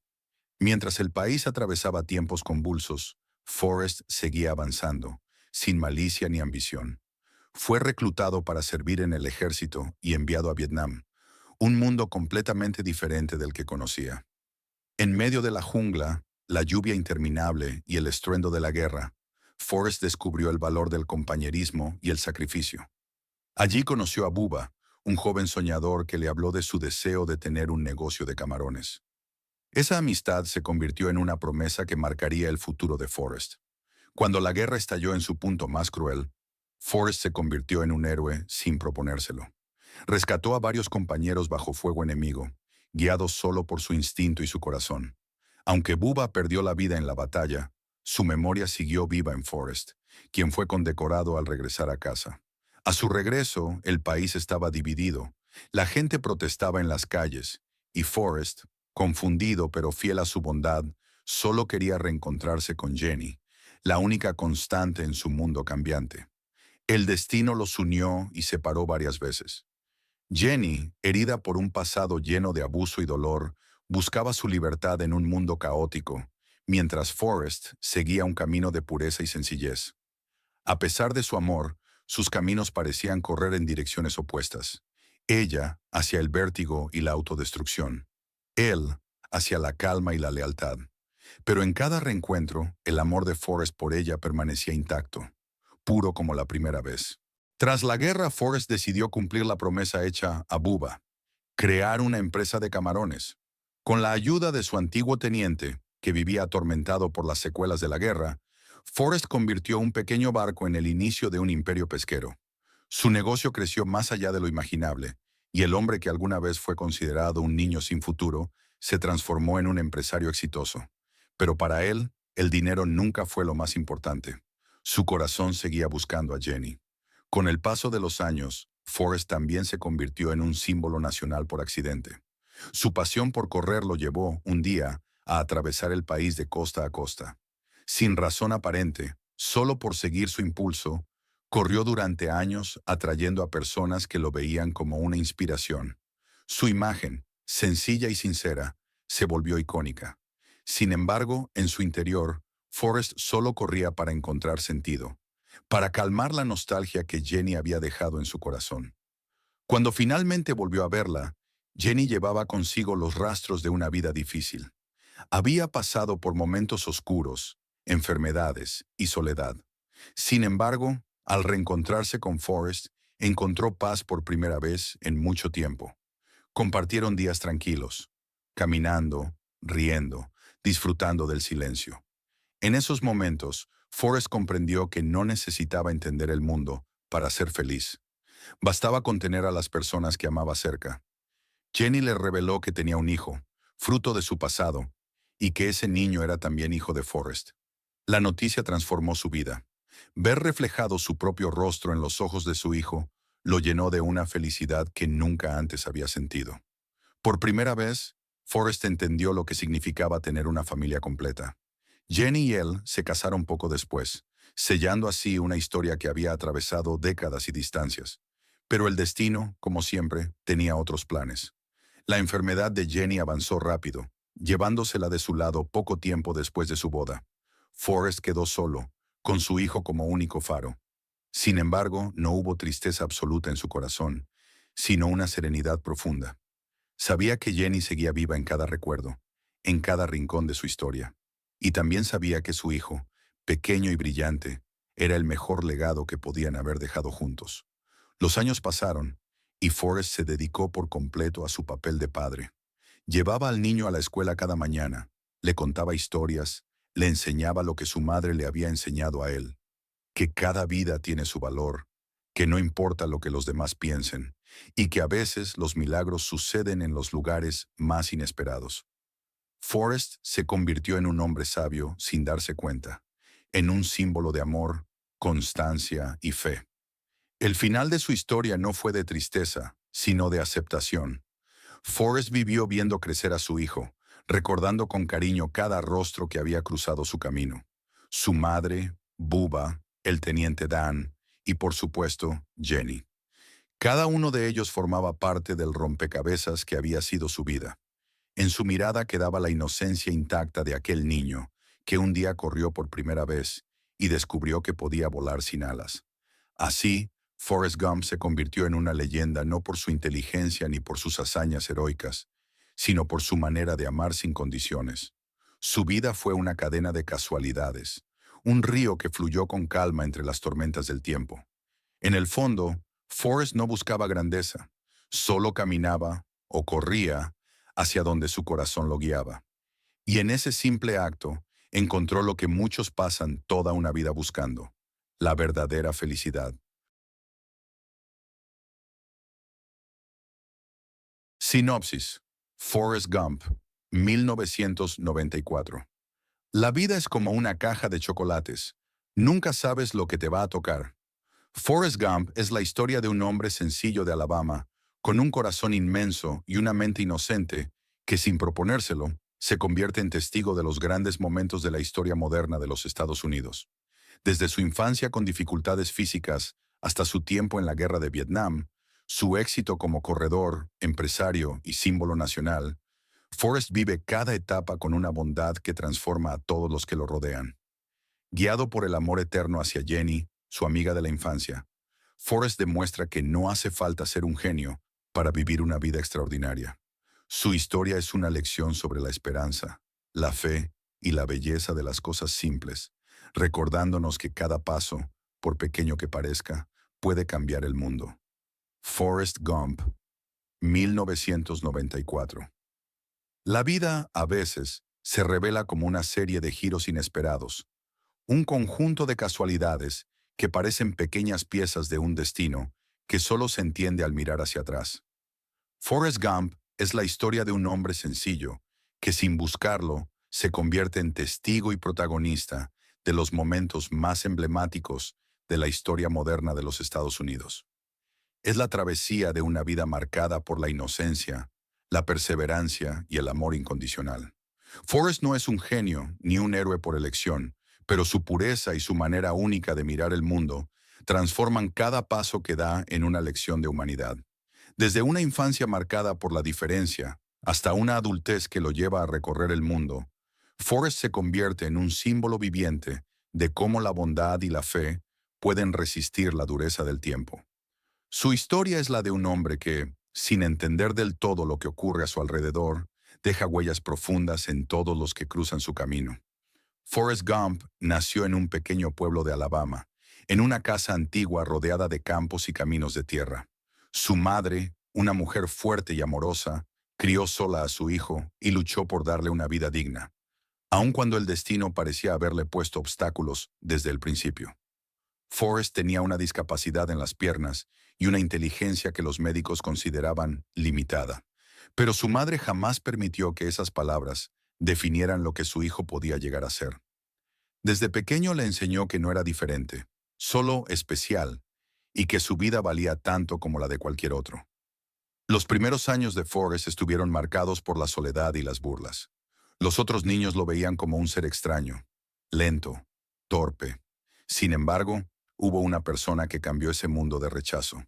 Mientras el país atravesaba tiempos convulsos, Forrest seguía avanzando, sin malicia ni ambición. Fue reclutado para servir en el ejército y enviado a Vietnam, un mundo completamente diferente del que conocía. En medio de la jungla, la lluvia interminable y el estruendo de la guerra, Forrest descubrió el valor del compañerismo y el sacrificio. Allí conoció a Bubba, un joven soñador que le habló de su deseo de tener un negocio de camarones. Esa amistad se convirtió en una promesa que marcaría el futuro de Forrest. Cuando la guerra estalló en su punto más cruel, Forrest se convirtió en un héroe sin proponérselo. Rescató a varios compañeros bajo fuego enemigo, guiados solo por su instinto y su corazón. Aunque Bubba perdió la vida en la batalla, su memoria siguió viva en Forrest, quien fue condecorado al regresar a casa. A su regreso, el país estaba dividido. La gente protestaba en las calles, y Forrest, confundido pero fiel a su bondad, solo quería reencontrarse con Jenny, la única constante en su mundo cambiante. El destino los unió y separó varias veces. Jenny, herida por un pasado lleno de abuso y dolor, buscaba su libertad en un mundo caótico, mientras Forrest seguía un camino de pureza y sencillez. A pesar de su amor, sus caminos parecían correr en direcciones opuestas. Ella hacia el vértigo y la autodestrucción. Él hacia la calma y la lealtad. Pero en cada reencuentro, el amor de Forrest por ella permanecía intacto, puro como la primera vez. Tras la guerra, Forrest decidió cumplir la promesa hecha a Bubba, crear una empresa de camarones. Con la ayuda de su antiguo teniente, que vivía atormentado por las secuelas de la guerra, Forrest convirtió un pequeño barco en el inicio de un imperio pesquero. Su negocio creció más allá de lo imaginable, y el hombre que alguna vez fue considerado un niño sin futuro se transformó en un empresario exitoso. Pero para él, el dinero nunca fue lo más importante. Su corazón seguía buscando a Jenny. Con el paso de los años, Forrest también se convirtió en un símbolo nacional por accidente. Su pasión por correr lo llevó, un día, a atravesar el país de costa a costa. Sin razón aparente, solo por seguir su impulso, corrió durante años atrayendo a personas que lo veían como una inspiración. Su imagen, sencilla y sincera, se volvió icónica. Sin embargo, en su interior, Forrest solo corría para encontrar sentido, para calmar la nostalgia que Jenny había dejado en su corazón. Cuando finalmente volvió a verla, Jenny llevaba consigo los rastros de una vida difícil. Había pasado por momentos oscuros, enfermedades y soledad. Sin embargo, al reencontrarse con Forrest, encontró paz por primera vez en mucho tiempo. Compartieron días tranquilos, caminando, riendo, disfrutando del silencio. En esos momentos, Forrest comprendió que no necesitaba entender el mundo para ser feliz. Bastaba con tener a las personas que amaba cerca. Jenny le reveló que tenía un hijo, fruto de su pasado, y que ese niño era también hijo de Forrest. La noticia transformó su vida. Ver reflejado su propio rostro en los ojos de su hijo lo llenó de una felicidad que nunca antes había sentido. Por primera vez, Forrest entendió lo que significaba tener una familia completa. Jenny y él se casaron poco después, sellando así una historia que había atravesado décadas y distancias. Pero el destino, como siempre, tenía otros planes. La enfermedad de Jenny avanzó rápido, llevándosela de su lado poco tiempo después de su boda. Forrest quedó solo, con su hijo como único faro. Sin embargo, no hubo tristeza absoluta en su corazón, sino una serenidad profunda. Sabía que Jenny seguía viva en cada recuerdo, en cada rincón de su historia. Y también sabía que su hijo, pequeño y brillante, era el mejor legado que podían haber dejado juntos. Los años pasaron, y Forrest se dedicó por completo a su papel de padre. Llevaba al niño a la escuela cada mañana, le contaba historias, le enseñaba lo que su madre le había enseñado a él, que cada vida tiene su valor, que no importa lo que los demás piensen, y que a veces los milagros suceden en los lugares más inesperados. Forrest se convirtió en un hombre sabio sin darse cuenta, en un símbolo de amor, constancia y fe. El final de su historia no fue de tristeza, sino de aceptación. Forrest vivió viendo crecer a su hijo, recordando con cariño cada rostro que había cruzado su camino. Su madre, Bubba, el teniente Dan y, por supuesto, Jenny. Cada uno de ellos formaba parte del rompecabezas que había sido su vida. En su mirada quedaba la inocencia intacta de aquel niño que un día corrió por primera vez y descubrió que podía volar sin alas. Así, Forrest Gump se convirtió en una leyenda no por su inteligencia ni por sus hazañas heroicas, sino por su manera de amar sin condiciones. Su vida fue una cadena de casualidades, un río que fluyó con calma entre las tormentas del tiempo. En el fondo, Forrest no buscaba grandeza, solo caminaba o corría hacia donde su corazón lo guiaba. Y en ese simple acto encontró lo que muchos pasan toda una vida buscando: la verdadera felicidad. Sinopsis: Forrest Gump, 1994. La vida es como una caja de chocolates. Nunca sabes lo que te va a tocar. Forrest Gump es la historia de un hombre sencillo de Alabama, con un corazón inmenso y una mente inocente, que sin proponérselo, se convierte en testigo de los grandes momentos de la historia moderna de los Estados Unidos. Desde su infancia con dificultades físicas hasta su tiempo en la guerra de Vietnam, su éxito como corredor, empresario y símbolo nacional, Forrest vive cada etapa con una bondad que transforma a todos los que lo rodean. Guiado por el amor eterno hacia Jenny, su amiga de la infancia, Forrest demuestra que no hace falta ser un genio para vivir una vida extraordinaria. Su historia es una lección sobre la esperanza, la fe y la belleza de las cosas simples, recordándonos que cada paso, por pequeño que parezca, puede cambiar el mundo. Forrest Gump, 1994. La vida, a veces, se revela como una serie de giros inesperados, un conjunto de casualidades que parecen pequeñas piezas de un destino que solo se entiende al mirar hacia atrás. Forrest Gump es la historia de un hombre sencillo que, sin buscarlo, se convierte en testigo y protagonista de los momentos más emblemáticos de la historia moderna de los Estados Unidos. Es la travesía de una vida marcada por la inocencia, la perseverancia y el amor incondicional. Forrest no es un genio ni un héroe por elección, pero su pureza y su manera única de mirar el mundo transforman cada paso que da en una lección de humanidad. Desde una infancia marcada por la diferencia hasta una adultez que lo lleva a recorrer el mundo, Forrest se convierte en un símbolo viviente de cómo la bondad y la fe pueden resistir la dureza del tiempo. Su historia es la de un hombre que, sin entender del todo lo que ocurre a su alrededor, deja huellas profundas en todos los que cruzan su camino. Forrest Gump nació en un pequeño pueblo de Alabama, en una casa antigua rodeada de campos y caminos de tierra. Su madre, una mujer fuerte y amorosa, crió sola a su hijo y luchó por darle una vida digna, aun cuando el destino parecía haberle puesto obstáculos desde el principio. Forrest tenía una discapacidad en las piernas y una inteligencia que los médicos consideraban limitada, Pero su madre jamás permitió que esas palabras definieran lo que su hijo podía llegar a ser. Desde pequeño le enseñó que no era diferente, solo especial, y que su vida valía tanto como la de cualquier otro. Los primeros años de Forrest estuvieron marcados por la soledad y las burlas. Los otros niños lo veían como un ser extraño, lento, torpe. Sin embargo, hubo una persona que cambió ese mundo de rechazo.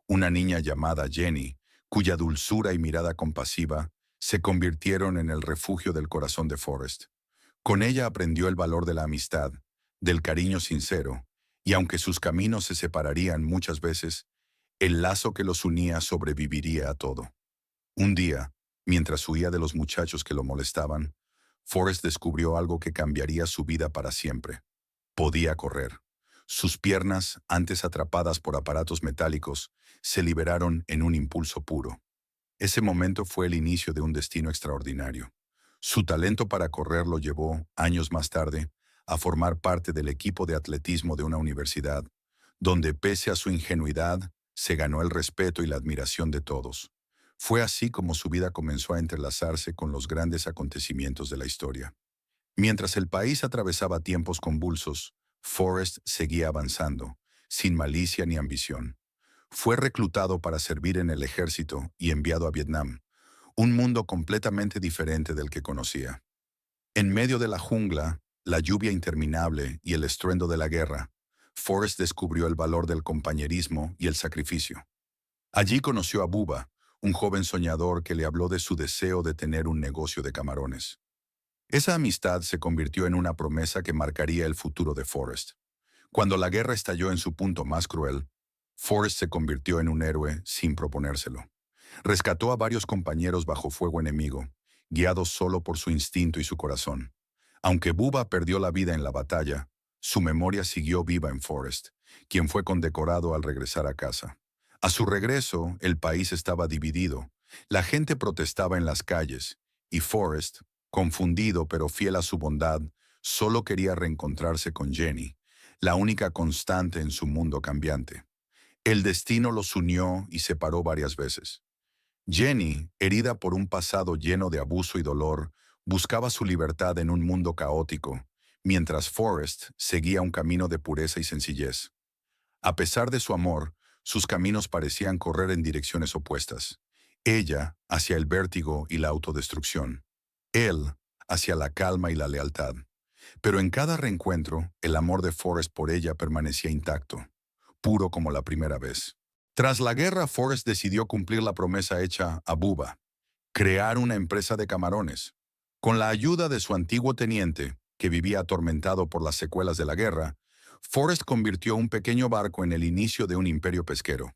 Una niña llamada Jenny, cuya dulzura y mirada compasiva se convirtieron en el refugio del corazón de Forrest. Con ella aprendió el valor de la amistad, del cariño sincero, y aunque sus caminos se separarían muchas veces, el lazo que los unía sobreviviría a todo. Un día, mientras huía de los muchachos que lo molestaban, Forrest descubrió algo que cambiaría su vida para siempre. Podía correr. Sus piernas, antes atrapadas por aparatos metálicos, se liberaron en un impulso puro. Ese momento fue el inicio de un destino extraordinario. Su talento para correr lo llevó, años más tarde, a formar parte del equipo de atletismo de una universidad, donde pese a su ingenuidad, se ganó el respeto y la admiración de todos. Fue así como su vida comenzó a entrelazarse con los grandes acontecimientos de la historia. Mientras el país atravesaba tiempos convulsos, Forrest seguía avanzando, sin malicia ni ambición. Fue reclutado para servir en el ejército y enviado a Vietnam, un mundo completamente diferente del que conocía. En medio de la jungla, la lluvia interminable y el estruendo de la guerra, Forrest descubrió el valor del compañerismo y el sacrificio. Allí conoció a Bubba, un joven soñador que le habló de su deseo de tener un negocio de camarones. Esa amistad se convirtió en una promesa que marcaría el futuro de Forrest. Cuando la guerra estalló en su punto más cruel, Forrest se convirtió en un héroe sin proponérselo. Rescató a varios compañeros bajo fuego enemigo, guiados solo por su instinto y su corazón. Aunque Bubba perdió la vida en la batalla, su memoria siguió viva en Forrest, quien fue condecorado al regresar a casa. A su regreso, el país estaba dividido. La gente protestaba en las calles, y Forrest, confundido pero fiel a su bondad, solo quería reencontrarse con Jenny, la única constante en su mundo cambiante. El destino los unió y separó varias veces. Jenny, herida por un pasado lleno de abuso y dolor, buscaba su libertad en un mundo caótico, mientras Forrest seguía un camino de pureza y sencillez. A pesar de su amor, sus caminos parecían correr en direcciones opuestas. Ella hacia el vértigo y la autodestrucción. Él hacia la calma y la lealtad. Pero en cada reencuentro, el amor de Forrest por ella permanecía intacto, puro como la primera vez. Tras la guerra, Forrest decidió cumplir la promesa hecha a Bubba, crear una empresa de camarones. Con la ayuda de su antiguo teniente, que vivía atormentado por las secuelas de la guerra, Forrest convirtió un pequeño barco en el inicio de un imperio pesquero.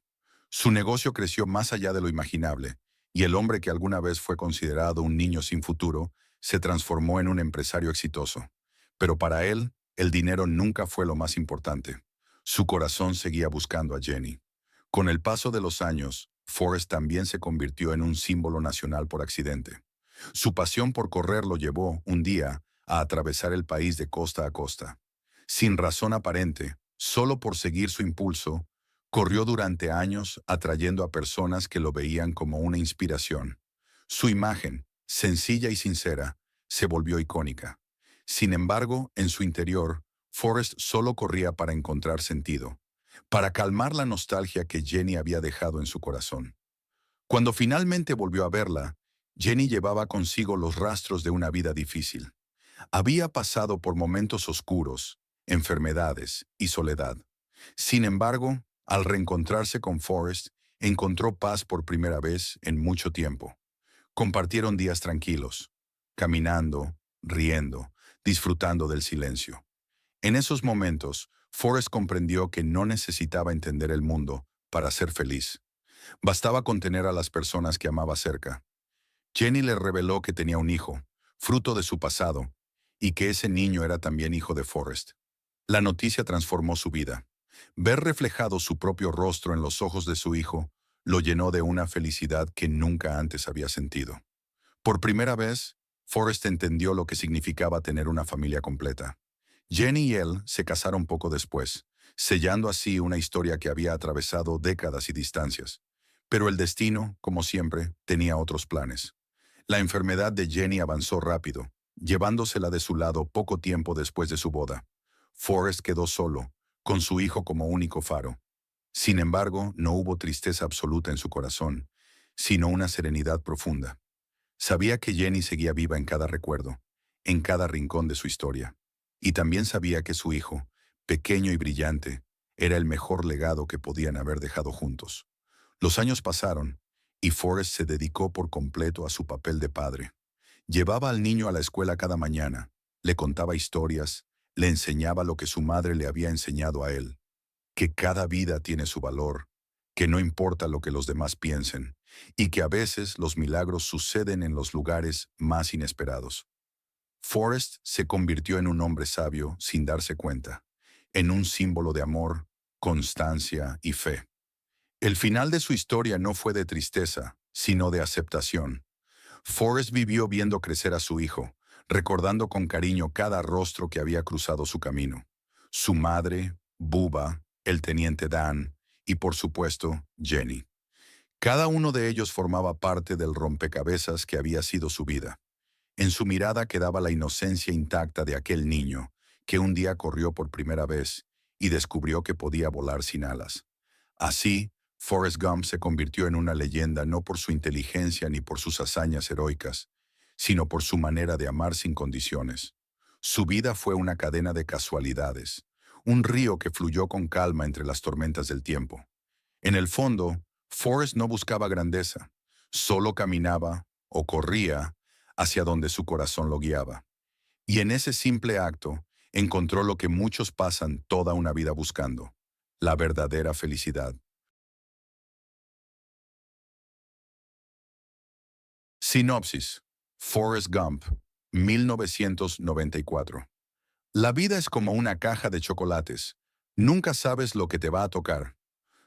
Su negocio creció más allá de lo imaginable, y el hombre que alguna vez fue considerado un niño sin futuro se transformó en un empresario exitoso. Pero para él, el dinero nunca fue lo más importante. Su corazón seguía buscando a Jenny. Con el paso de los años, Forrest también se convirtió en un símbolo nacional por accidente. Su pasión por correr lo llevó, un día, a atravesar el país de costa a costa. Sin razón aparente, solo por seguir su impulso, corrió durante años atrayendo a personas que lo veían como una inspiración. Su imagen, sencilla y sincera, se volvió icónica. Sin embargo, en su interior, Forrest solo corría para encontrar sentido, para calmar la nostalgia que Jenny había dejado en su corazón. Cuando finalmente volvió a verla, Jenny llevaba consigo los rastros de una vida difícil. Había pasado por momentos oscuros, enfermedades y soledad. Sin embargo, al reencontrarse con Forrest, encontró paz por primera vez en mucho tiempo. Compartieron días tranquilos, caminando, riendo, disfrutando del silencio. En esos momentos, Forrest comprendió que no necesitaba entender el mundo para ser feliz. Bastaba con tener a las personas que amaba cerca. Jenny le reveló que tenía un hijo, fruto de su pasado, y que ese niño era también hijo de Forrest. La noticia transformó su vida. Ver reflejado su propio rostro en los ojos de su hijo lo llenó de una felicidad que nunca antes había sentido. Por primera vez, Forrest entendió lo que significaba tener una familia completa. Jenny y él se casaron poco después, sellando así una historia que había atravesado décadas y distancias. Pero el destino, como siempre, tenía otros planes. La enfermedad de Jenny avanzó rápido, llevándosela de su lado poco tiempo después de su boda. Forrest quedó solo, con su hijo como único faro. Sin embargo, no hubo tristeza absoluta en su corazón, sino una serenidad profunda. Sabía que Jenny seguía viva en cada recuerdo, en cada rincón de su historia. Y también sabía que su hijo, pequeño y brillante, era el mejor legado que podían haber dejado juntos. Los años pasaron, y Forrest se dedicó por completo a su papel de padre. Llevaba al niño a la escuela cada mañana, le contaba historias, le enseñaba lo que su madre le había enseñado a él, que cada vida tiene su valor, que no importa lo que los demás piensen, y que a veces los milagros suceden en los lugares más inesperados. Forrest se convirtió en un hombre sabio sin darse cuenta, en un símbolo de amor, constancia y fe. El final de su historia no fue de tristeza, sino de aceptación. Forrest vivió viendo crecer a su hijo, recordando con cariño cada rostro que había cruzado su camino. Su madre, Bubba, el teniente Dan y, por supuesto, Jenny. Cada uno de ellos formaba parte del rompecabezas que había sido su vida. En su mirada quedaba la inocencia intacta de aquel niño que un día corrió por primera vez y descubrió que podía volar sin alas. Así, Forrest Gump se convirtió en una leyenda no por su inteligencia ni por sus hazañas heroicas, sino por su manera de amar sin condiciones. Su vida fue una cadena de casualidades, un río que fluyó con calma entre las tormentas del tiempo. En el fondo, Forrest no buscaba grandeza, solo caminaba o corría hacia donde su corazón lo guiaba. Y en ese simple acto encontró lo que muchos pasan toda una vida buscando: la verdadera felicidad. Sinopsis: Forrest Gump, 1994. La vida es como una caja de chocolates. Nunca sabes lo que te va a tocar.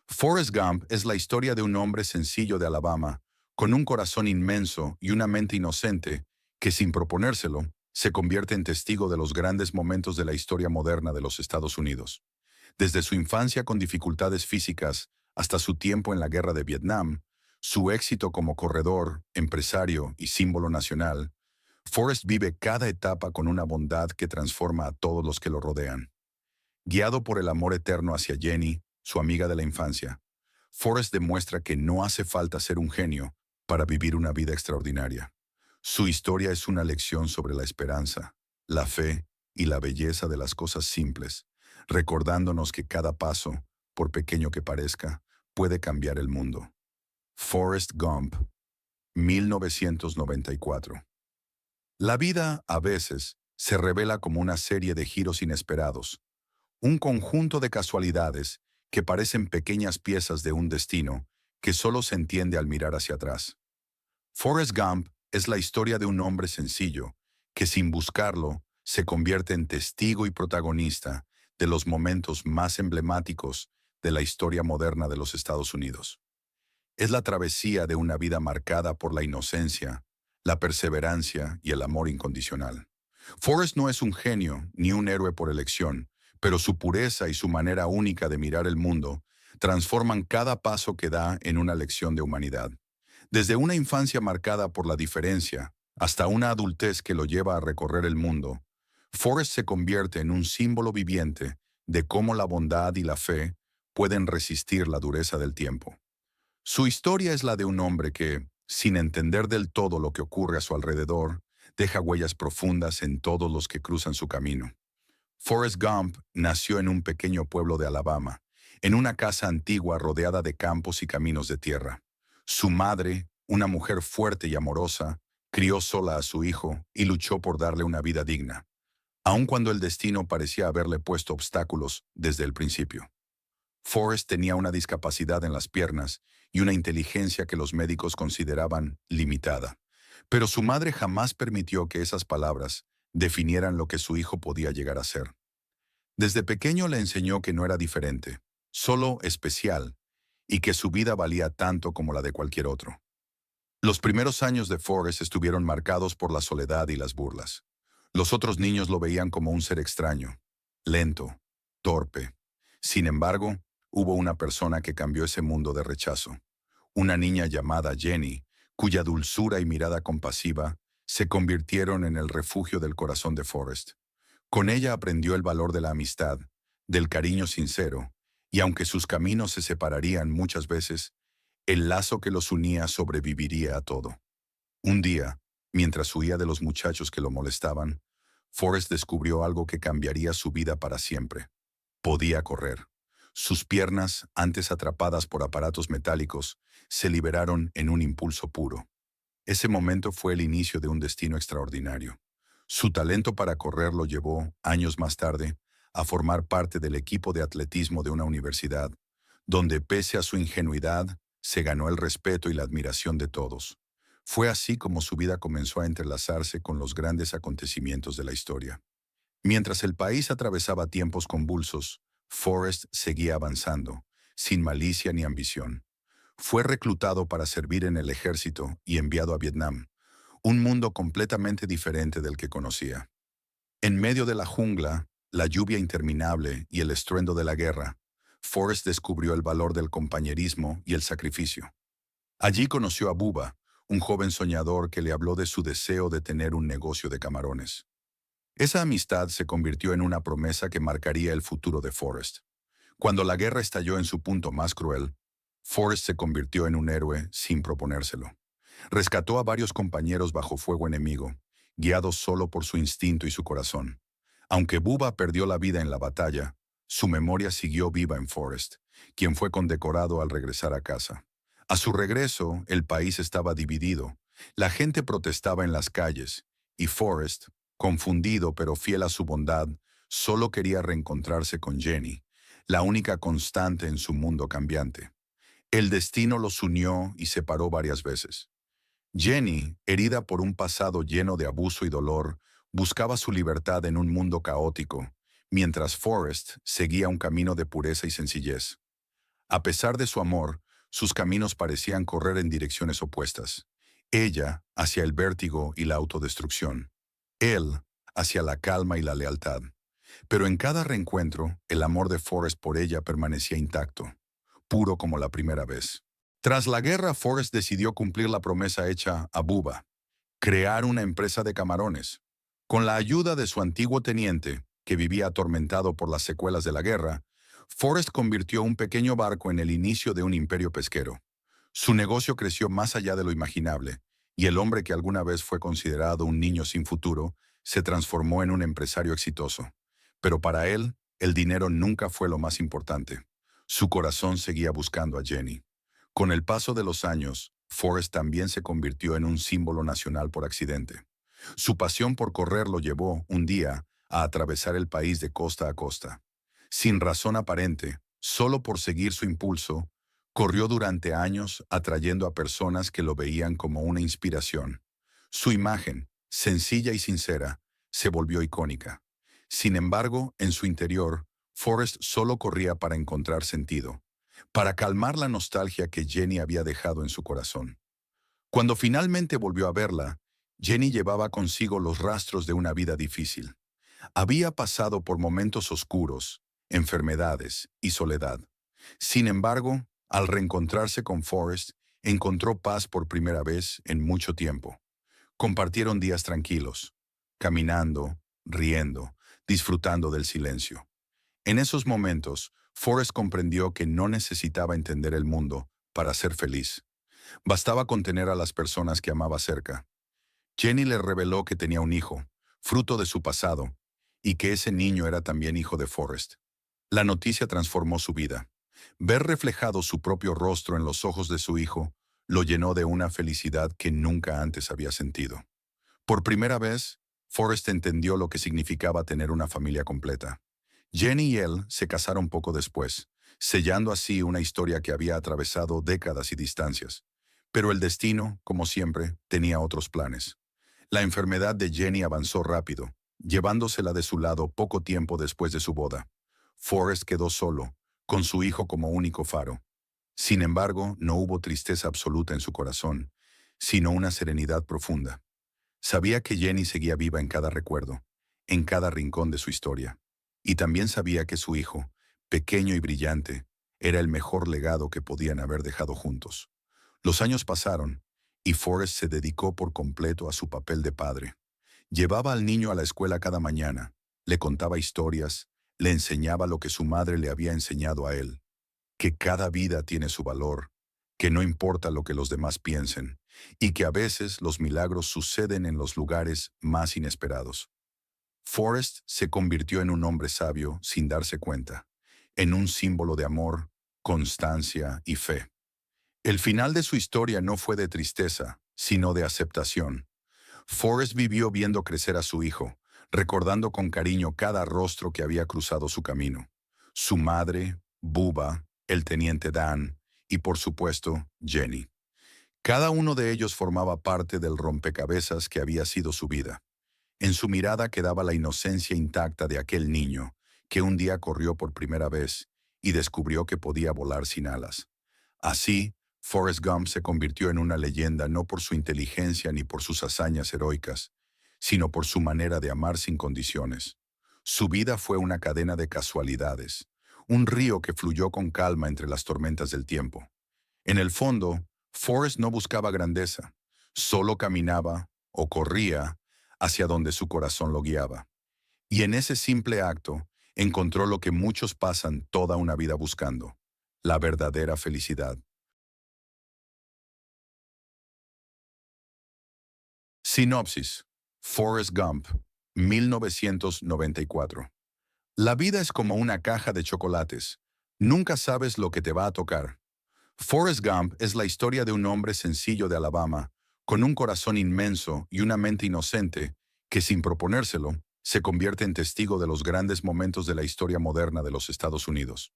Forrest Gump es la historia de un hombre sencillo de Alabama, con un corazón inmenso y una mente inocente, que sin proponérselo, se convierte en testigo de los grandes momentos de la historia moderna de los Estados Unidos. Desde su infancia con dificultades físicas hasta su tiempo en la guerra de Vietnam, su éxito como corredor, empresario y símbolo nacional, Forrest vive cada etapa con una bondad que transforma a todos los que lo rodean. Guiado por el amor eterno hacia Jenny, su amiga de la infancia, Forrest demuestra que no hace falta ser un genio para vivir una vida extraordinaria. Su historia es una lección sobre la esperanza, la fe y la belleza de las cosas simples, recordándonos que cada paso, por pequeño que parezca, puede cambiar el mundo. Forrest Gump, 1994. La vida, a veces, se revela como una serie de giros inesperados, un conjunto de casualidades que parecen pequeñas piezas de un destino que solo se entiende al mirar hacia atrás. Forrest Gump es la historia de un hombre sencillo que, sin buscarlo, se convierte en testigo y protagonista de los momentos más emblemáticos de la historia moderna de los Estados Unidos. Es la travesía de una vida marcada por la inocencia, la perseverancia y el amor incondicional. Forrest no es un genio ni un héroe por elección, pero su pureza y su manera única de mirar el mundo transforman cada paso que da en una lección de humanidad. Desde una infancia marcada por la diferencia hasta una adultez que lo lleva a recorrer el mundo, Forrest se convierte en un símbolo viviente de cómo la bondad y la fe pueden resistir la dureza del tiempo. Su historia es la de un hombre que, sin entender del todo lo que ocurre a su alrededor, deja huellas profundas en todos los que cruzan su camino. Forrest Gump nació en un pequeño pueblo de Alabama, en una casa antigua rodeada de campos y caminos de tierra. Su madre, una mujer fuerte y amorosa, crió sola a su hijo y luchó por darle una vida digna, aun cuando el destino parecía haberle puesto obstáculos desde el principio. Forrest tenía una discapacidad en las piernas y una inteligencia que los médicos consideraban limitada, pero su madre jamás permitió que esas palabras definieran lo que su hijo podía llegar a ser. Desde pequeño le enseñó que no era diferente, solo especial, y que su vida valía tanto como la de cualquier otro. Los primeros años de Forrest estuvieron marcados por la soledad y las burlas. Los otros niños lo veían como un ser extraño, lento, torpe. Sin embargo, hubo una persona que cambió ese mundo de rechazo. una niña llamada Jenny, cuya dulzura y mirada compasiva se convirtieron en el refugio del corazón de Forrest. Con ella aprendió el valor de la amistad, del cariño sincero, y aunque sus caminos se separarían muchas veces, el lazo que los unía sobreviviría a todo. Un día, mientras huía de los muchachos que lo molestaban, Forrest descubrió algo que cambiaría su vida para siempre. Podía correr. Sus piernas, antes atrapadas por aparatos metálicos, se liberaron en un impulso puro. Ese momento fue el inicio de un destino extraordinario. Su talento para correr lo llevó, años más tarde, a formar parte del equipo de atletismo de una universidad, donde pese a su ingenuidad, se ganó el respeto y la admiración de todos. Fue así como su vida comenzó a entrelazarse con los grandes acontecimientos de la historia. Mientras el país atravesaba tiempos convulsos, Forrest seguía avanzando, sin malicia ni ambición. Fue reclutado para servir en el ejército y enviado a Vietnam, un mundo completamente diferente del que conocía. En medio de la jungla, la lluvia interminable y el estruendo de la guerra, Forrest descubrió el valor del compañerismo y el sacrificio. Allí conoció a Bubba, un joven soñador que le habló de su deseo de tener un negocio de camarones. Esa amistad se convirtió en una promesa que marcaría el futuro de Forrest. Cuando la guerra estalló en su punto más cruel, Forrest se convirtió en un héroe sin proponérselo. Rescató a varios compañeros bajo fuego enemigo, guiados solo por su instinto y su corazón. Aunque Bubba perdió la vida en la batalla, su memoria siguió viva en Forrest, quien fue condecorado al regresar a casa. A su regreso, el país estaba dividido. La gente protestaba en las calles, y Forrest, confundido pero fiel a su bondad, solo quería reencontrarse con Jenny, la única constante en su mundo cambiante. El destino los unió y separó varias veces. Jenny, herida por un pasado lleno de abuso y dolor, buscaba su libertad en un mundo caótico, mientras Forrest seguía un camino de pureza y sencillez. A pesar de su amor, sus caminos parecían correr en direcciones opuestas. Ella hacia el vértigo y la autodestrucción. Él hacia la calma y la lealtad. Pero en cada reencuentro, el amor de Forrest por ella permanecía intacto, puro como la primera vez. Tras la guerra, Forrest decidió cumplir la promesa hecha a Bubba, crear una empresa de camarones. Con la ayuda de su antiguo teniente, que vivía atormentado por las secuelas de la guerra, Forrest convirtió un pequeño barco en el inicio de un imperio pesquero. Su negocio creció más allá de lo imaginable, y el hombre que alguna vez fue considerado un niño sin futuro se transformó en un empresario exitoso. Pero para él, el dinero nunca fue lo más importante. Su corazón seguía buscando a Jenny. Con el paso de los años, Forrest también se convirtió en un símbolo nacional por accidente. Su pasión por correr lo llevó, un día, a atravesar el país de costa a costa. Sin razón aparente, solo por seguir su impulso, corrió durante años atrayendo a personas que lo veían como una inspiración. Su imagen, sencilla y sincera, se volvió icónica. Sin embargo, en su interior, Forrest solo corría para encontrar sentido, para calmar la nostalgia que Jenny había dejado en su corazón. Cuando finalmente volvió a verla, Jenny llevaba consigo los rastros de una vida difícil. Había pasado por momentos oscuros, enfermedades y soledad. Sin embargo, al reencontrarse con Forrest, encontró paz por primera vez en mucho tiempo. Compartieron días tranquilos, caminando, riendo, disfrutando del silencio. En esos momentos, Forrest comprendió que no necesitaba entender el mundo para ser feliz. Bastaba con tener a las personas que amaba cerca. Jenny le reveló que tenía un hijo, fruto de su pasado, y que ese niño era también hijo de Forrest. La noticia transformó su vida. Ver reflejado su propio rostro en los ojos de su hijo lo llenó de una felicidad que nunca antes había sentido. Por primera vez, Forrest entendió lo que significaba tener una familia completa. Jenny y él se casaron poco después, sellando así una historia que había atravesado décadas y distancias. Pero el destino, como siempre, tenía otros planes. La enfermedad de Jenny avanzó rápido, llevándosela de su lado poco tiempo después de su boda. Forrest quedó solo, con su hijo como único faro. Sin embargo, no hubo tristeza absoluta en su corazón, sino una serenidad profunda. Sabía que Jenny seguía viva en cada recuerdo, en cada rincón de su historia. Y también sabía que su hijo, pequeño y brillante, era el mejor legado que podían haber dejado juntos. Los años pasaron y Forrest se dedicó por completo a su papel de padre. Llevaba al niño a la escuela cada mañana, le contaba historias, le enseñaba lo que su madre le había enseñado a él, que cada vida tiene su valor, que no importa lo que los demás piensen, y que a veces los milagros suceden en los lugares más inesperados. Forrest se convirtió en un hombre sabio sin darse cuenta, en un símbolo de amor, constancia y fe. El final de su historia no fue de tristeza, sino de aceptación. Forrest vivió viendo crecer a su hijo, recordando con cariño cada rostro que había cruzado su camino. Su madre, Bubba, el teniente Dan y, por supuesto, Jenny. Cada uno de ellos formaba parte del rompecabezas que había sido su vida. En su mirada quedaba la inocencia intacta de aquel niño que un día corrió por primera vez y descubrió que podía volar sin alas. Así, Forrest Gump se convirtió en una leyenda no por su inteligencia ni por sus hazañas heroicas, sino por su manera de amar sin condiciones. Su vida fue una cadena de casualidades, un río que fluyó con calma entre las tormentas del tiempo. En el fondo, Forrest no buscaba grandeza, solo caminaba o corría hacia donde su corazón lo guiaba. Y en ese simple acto encontró lo que muchos pasan toda una vida buscando, la verdadera felicidad. Sinopsis. Forrest Gump, 1994. La vida es como una caja de chocolates. Nunca sabes lo que te va a tocar. Forrest Gump es la historia de un hombre sencillo de Alabama, con un corazón inmenso y una mente inocente, que sin proponérselo, se convierte en testigo de los grandes momentos de la historia moderna de los Estados Unidos.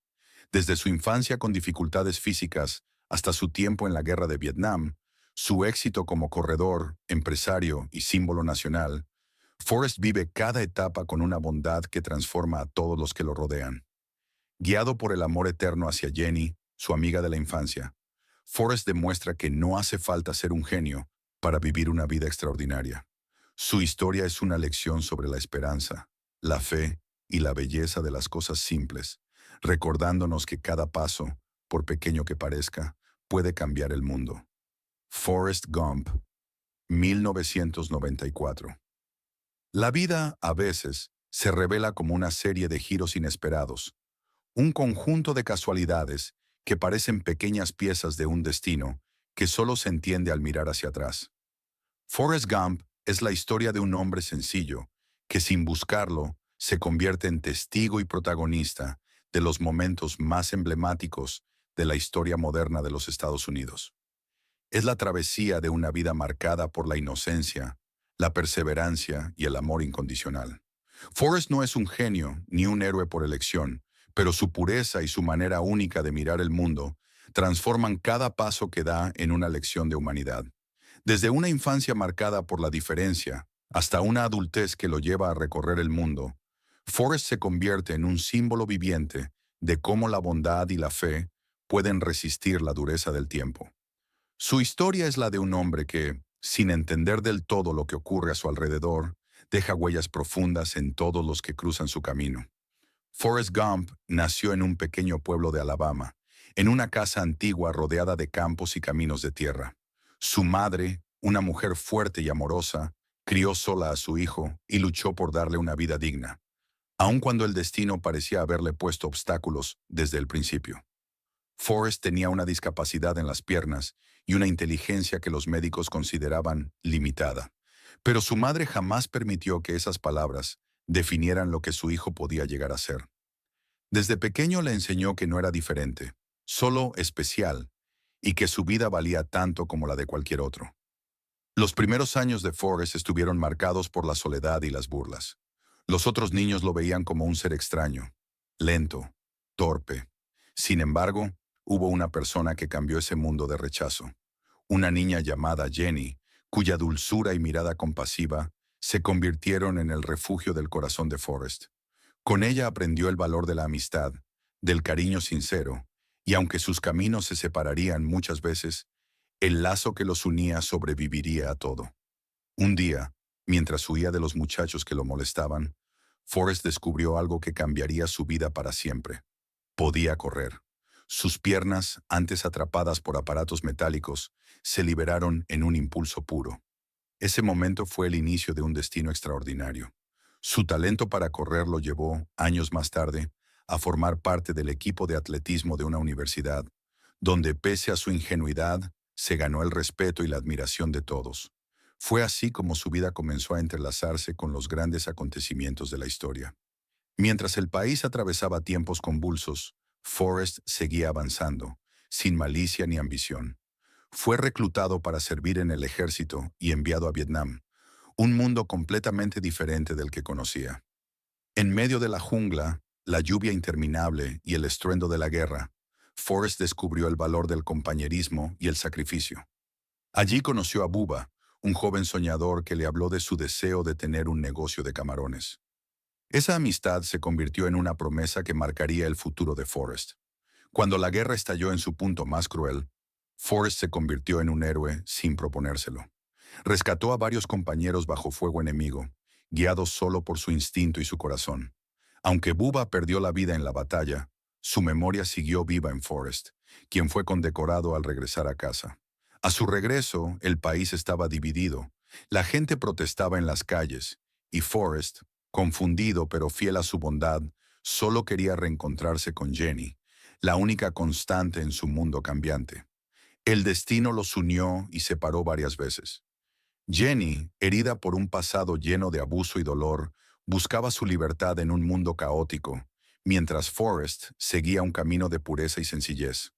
Desde su infancia con dificultades físicas hasta su tiempo en la guerra de Vietnam, su éxito como corredor, empresario y símbolo nacional, Forrest vive cada etapa con una bondad que transforma a todos los que lo rodean. Guiado por el amor eterno hacia Jenny, su amiga de la infancia, Forrest demuestra que no hace falta ser un genio para vivir una vida extraordinaria. Su historia es una lección sobre la esperanza, la fe y la belleza de las cosas simples, recordándonos que cada paso, por pequeño que parezca, puede cambiar el mundo. Forrest Gump, 1994. La vida, a veces, se revela como una serie de giros inesperados, un conjunto de casualidades que parecen pequeñas piezas de un destino que solo se entiende al mirar hacia atrás. Forrest Gump es la historia de un hombre sencillo que, sin buscarlo, se convierte en testigo y protagonista de los momentos más emblemáticos de la historia moderna de los Estados Unidos. Es la travesía de una vida marcada por la inocencia, la perseverancia y el amor incondicional. Forrest no es un genio ni un héroe por elección, pero su pureza y su manera única de mirar el mundo transforman cada paso que da en una lección de humanidad. Desde una infancia marcada por la diferencia hasta una adultez que lo lleva a recorrer el mundo, Forrest se convierte en un símbolo viviente de cómo la bondad y la fe pueden resistir la dureza del tiempo. Su historia es la de un hombre que, sin entender del todo lo que ocurre a su alrededor, deja huellas profundas en todos los que cruzan su camino. Forrest Gump nació en un pequeño pueblo de Alabama, en una casa antigua rodeada de campos y caminos de tierra. Su madre, una mujer fuerte y amorosa, crió sola a su hijo y luchó por darle una vida digna, aun cuando el destino parecía haberle puesto obstáculos desde el principio. Forrest tenía una discapacidad en las piernas y una inteligencia que los médicos consideraban limitada, pero su madre jamás permitió que esas palabras definieran lo que su hijo podía llegar a ser. Desde pequeño le enseñó que no era diferente, solo especial, y que su vida valía tanto como la de cualquier otro. Los primeros años de Forrest estuvieron marcados por la soledad y las burlas. Los otros niños lo veían como un ser extraño, lento, torpe. Sin embargo, hubo una persona que cambió ese mundo de rechazo. Una niña llamada Jenny, cuya dulzura y mirada compasiva se convirtieron en el refugio del corazón de Forrest. Con ella aprendió el valor de la amistad, del cariño sincero, y aunque sus caminos se separarían muchas veces, el lazo que los unía sobreviviría a todo. Un día, mientras huía de los muchachos que lo molestaban, Forrest descubrió algo que cambiaría su vida para siempre. Podía correr. Sus piernas, antes atrapadas por aparatos metálicos, se liberaron en un impulso puro. Ese momento fue el inicio de un destino extraordinario. Su talento para correr lo llevó, años más tarde, a formar parte del equipo de atletismo de una universidad, donde pese a su ingenuidad, se ganó el respeto y la admiración de todos. Fue así como su vida comenzó a entrelazarse con los grandes acontecimientos de la historia. Mientras el país atravesaba tiempos convulsos, Forrest seguía avanzando, sin malicia ni ambición. Fue reclutado para servir en el ejército y enviado a Vietnam, un mundo completamente diferente del que conocía. En medio de la jungla, la lluvia interminable y el estruendo de la guerra, Forrest descubrió el valor del compañerismo y el sacrificio. Allí conoció a Bubba, un joven soñador que le habló de su deseo de tener un negocio de camarones. Esa amistad se convirtió en una promesa que marcaría el futuro de Forrest. Cuando la guerra estalló en su punto más cruel, Forrest se convirtió en un héroe sin proponérselo. Rescató a varios compañeros bajo fuego enemigo, guiados solo por su instinto y su corazón. Aunque Bubba perdió la vida en la batalla, su memoria siguió viva en Forrest, quien fue condecorado al regresar a casa. A su regreso, el país estaba dividido. La gente protestaba en las calles, y Forrest, confundido pero fiel a su bondad, solo quería reencontrarse con Jenny, la única constante en su mundo cambiante. El destino los unió y separó varias veces. Jenny, herida por un pasado lleno de abuso y dolor, buscaba su libertad en un mundo caótico, mientras Forrest seguía un camino de pureza y sencillez.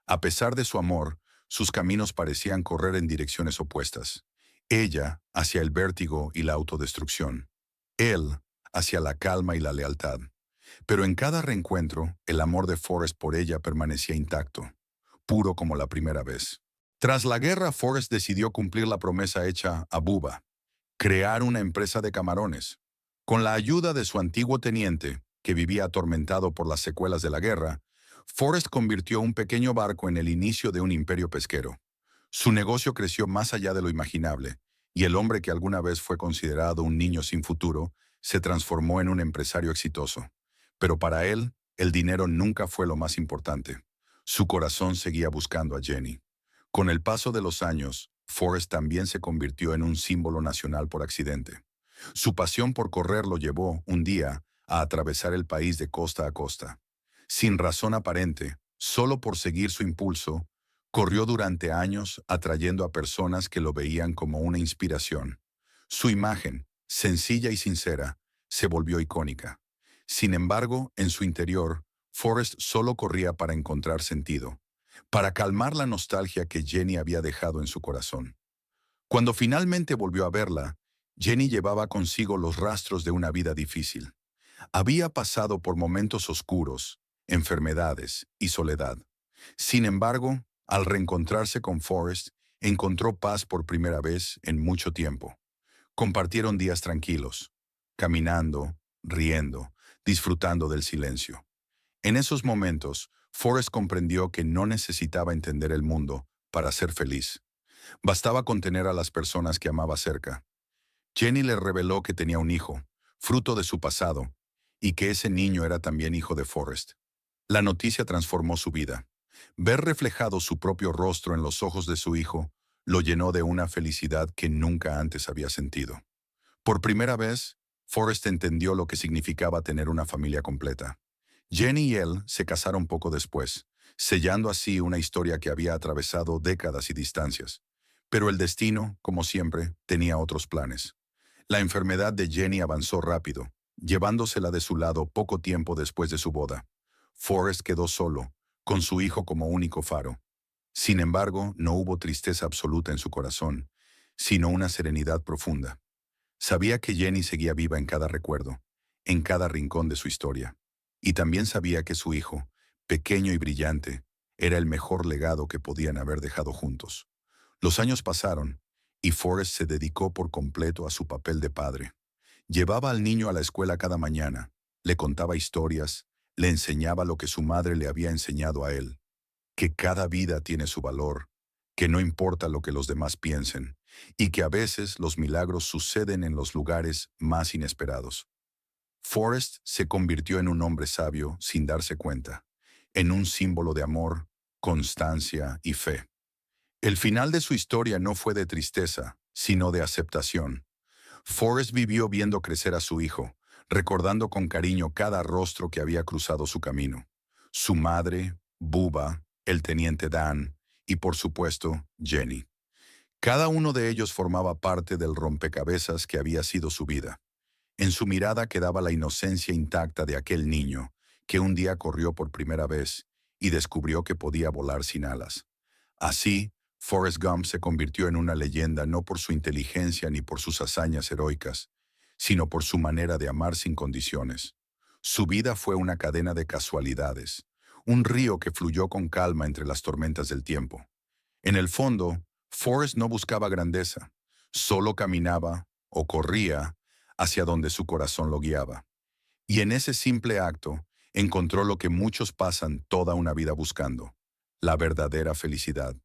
A pesar de su amor, sus caminos parecían correr en direcciones opuestas. Ella hacia el vértigo y la autodestrucción. Él hacia la calma y la lealtad. Pero en cada reencuentro, el amor de Forrest por ella permanecía intacto, puro como la primera vez. Tras la guerra, Forrest decidió cumplir la promesa hecha a Bubba, crear una empresa de camarones. Con la ayuda de su antiguo teniente, que vivía atormentado por las secuelas de la guerra, Forrest convirtió un pequeño barco en el inicio de un imperio pesquero. Su negocio creció más allá de lo imaginable, y el hombre que alguna vez fue considerado un niño sin futuro se transformó en un empresario exitoso. Pero para él, el dinero nunca fue lo más importante. Su corazón seguía buscando a Jenny. Con el paso de los años, Forrest también se convirtió en un símbolo nacional por accidente. Su pasión por correr lo llevó, un día, a atravesar el país de costa a costa. Sin razón aparente, solo por seguir su impulso, corrió durante años atrayendo a personas que lo veían como una inspiración. Su imagen, sencilla y sincera, se volvió icónica. Sin embargo, en su interior, Forrest solo corría para encontrar sentido, para calmar la nostalgia que Jenny había dejado en su corazón. Cuando finalmente volvió a verla, Jenny llevaba consigo los rastros de una vida difícil. Había pasado por momentos oscuros, enfermedades y soledad. Sin embargo, al reencontrarse con Forrest, encontró paz por primera vez en mucho tiempo. Compartieron días tranquilos, caminando, riendo, disfrutando del silencio. En esos momentos, Forrest comprendió que no necesitaba entender el mundo para ser feliz. Bastaba con tener a las personas que amaba cerca. Jenny le reveló que tenía un hijo, fruto de su pasado, y que ese niño era también hijo de Forrest. La noticia transformó su vida. Ver reflejado su propio rostro en los ojos de su hijo lo llenó de una felicidad que nunca antes había sentido. Por primera vez, Forrest entendió lo que significaba tener una familia completa. Jenny y él se casaron poco después, sellando así una historia que había atravesado décadas y distancias. Pero el destino, como siempre, tenía otros planes. La enfermedad de Jenny avanzó rápido, llevándosela de su lado poco tiempo después de su boda. Forrest quedó solo, con su hijo como único faro. Sin embargo, no hubo tristeza absoluta en su corazón, sino una serenidad profunda. Sabía que Jenny seguía viva en cada recuerdo, en cada rincón de su historia. Y también sabía que su hijo, pequeño y brillante, era el mejor legado que podían haber dejado juntos. Los años pasaron, y Forrest se dedicó por completo a su papel de padre. Llevaba al niño a la escuela cada mañana, le contaba historias, le enseñaba lo que su madre le había enseñado a él, que cada vida tiene su valor, que no importa lo que los demás piensen, y que a veces los milagros suceden en los lugares más inesperados. Forrest se convirtió en un hombre sabio sin darse cuenta. en un símbolo de amor, constancia y fe. El final de su historia no fue de tristeza, sino de aceptación. Forrest vivió viendo crecer a su hijo, recordando con cariño cada rostro que había cruzado su camino. Su madre, Bubba, el teniente Dan y, por supuesto, Jenny. Cada uno de ellos formaba parte del rompecabezas que había sido su vida. En su mirada quedaba la inocencia intacta de aquel niño que un día corrió por primera vez y descubrió que podía volar sin alas. Así, Forrest Gump se convirtió en una leyenda no por su inteligencia ni por sus hazañas heroicas, sino por su manera de amar sin condiciones. Su vida fue una cadena de casualidades, un río que fluyó con calma entre las tormentas del tiempo. En el fondo, Forrest no buscaba grandeza, solo caminaba o corría hacia donde su corazón lo guiaba. Y en ese simple acto encontró lo que muchos pasan toda una vida buscando, la verdadera felicidad.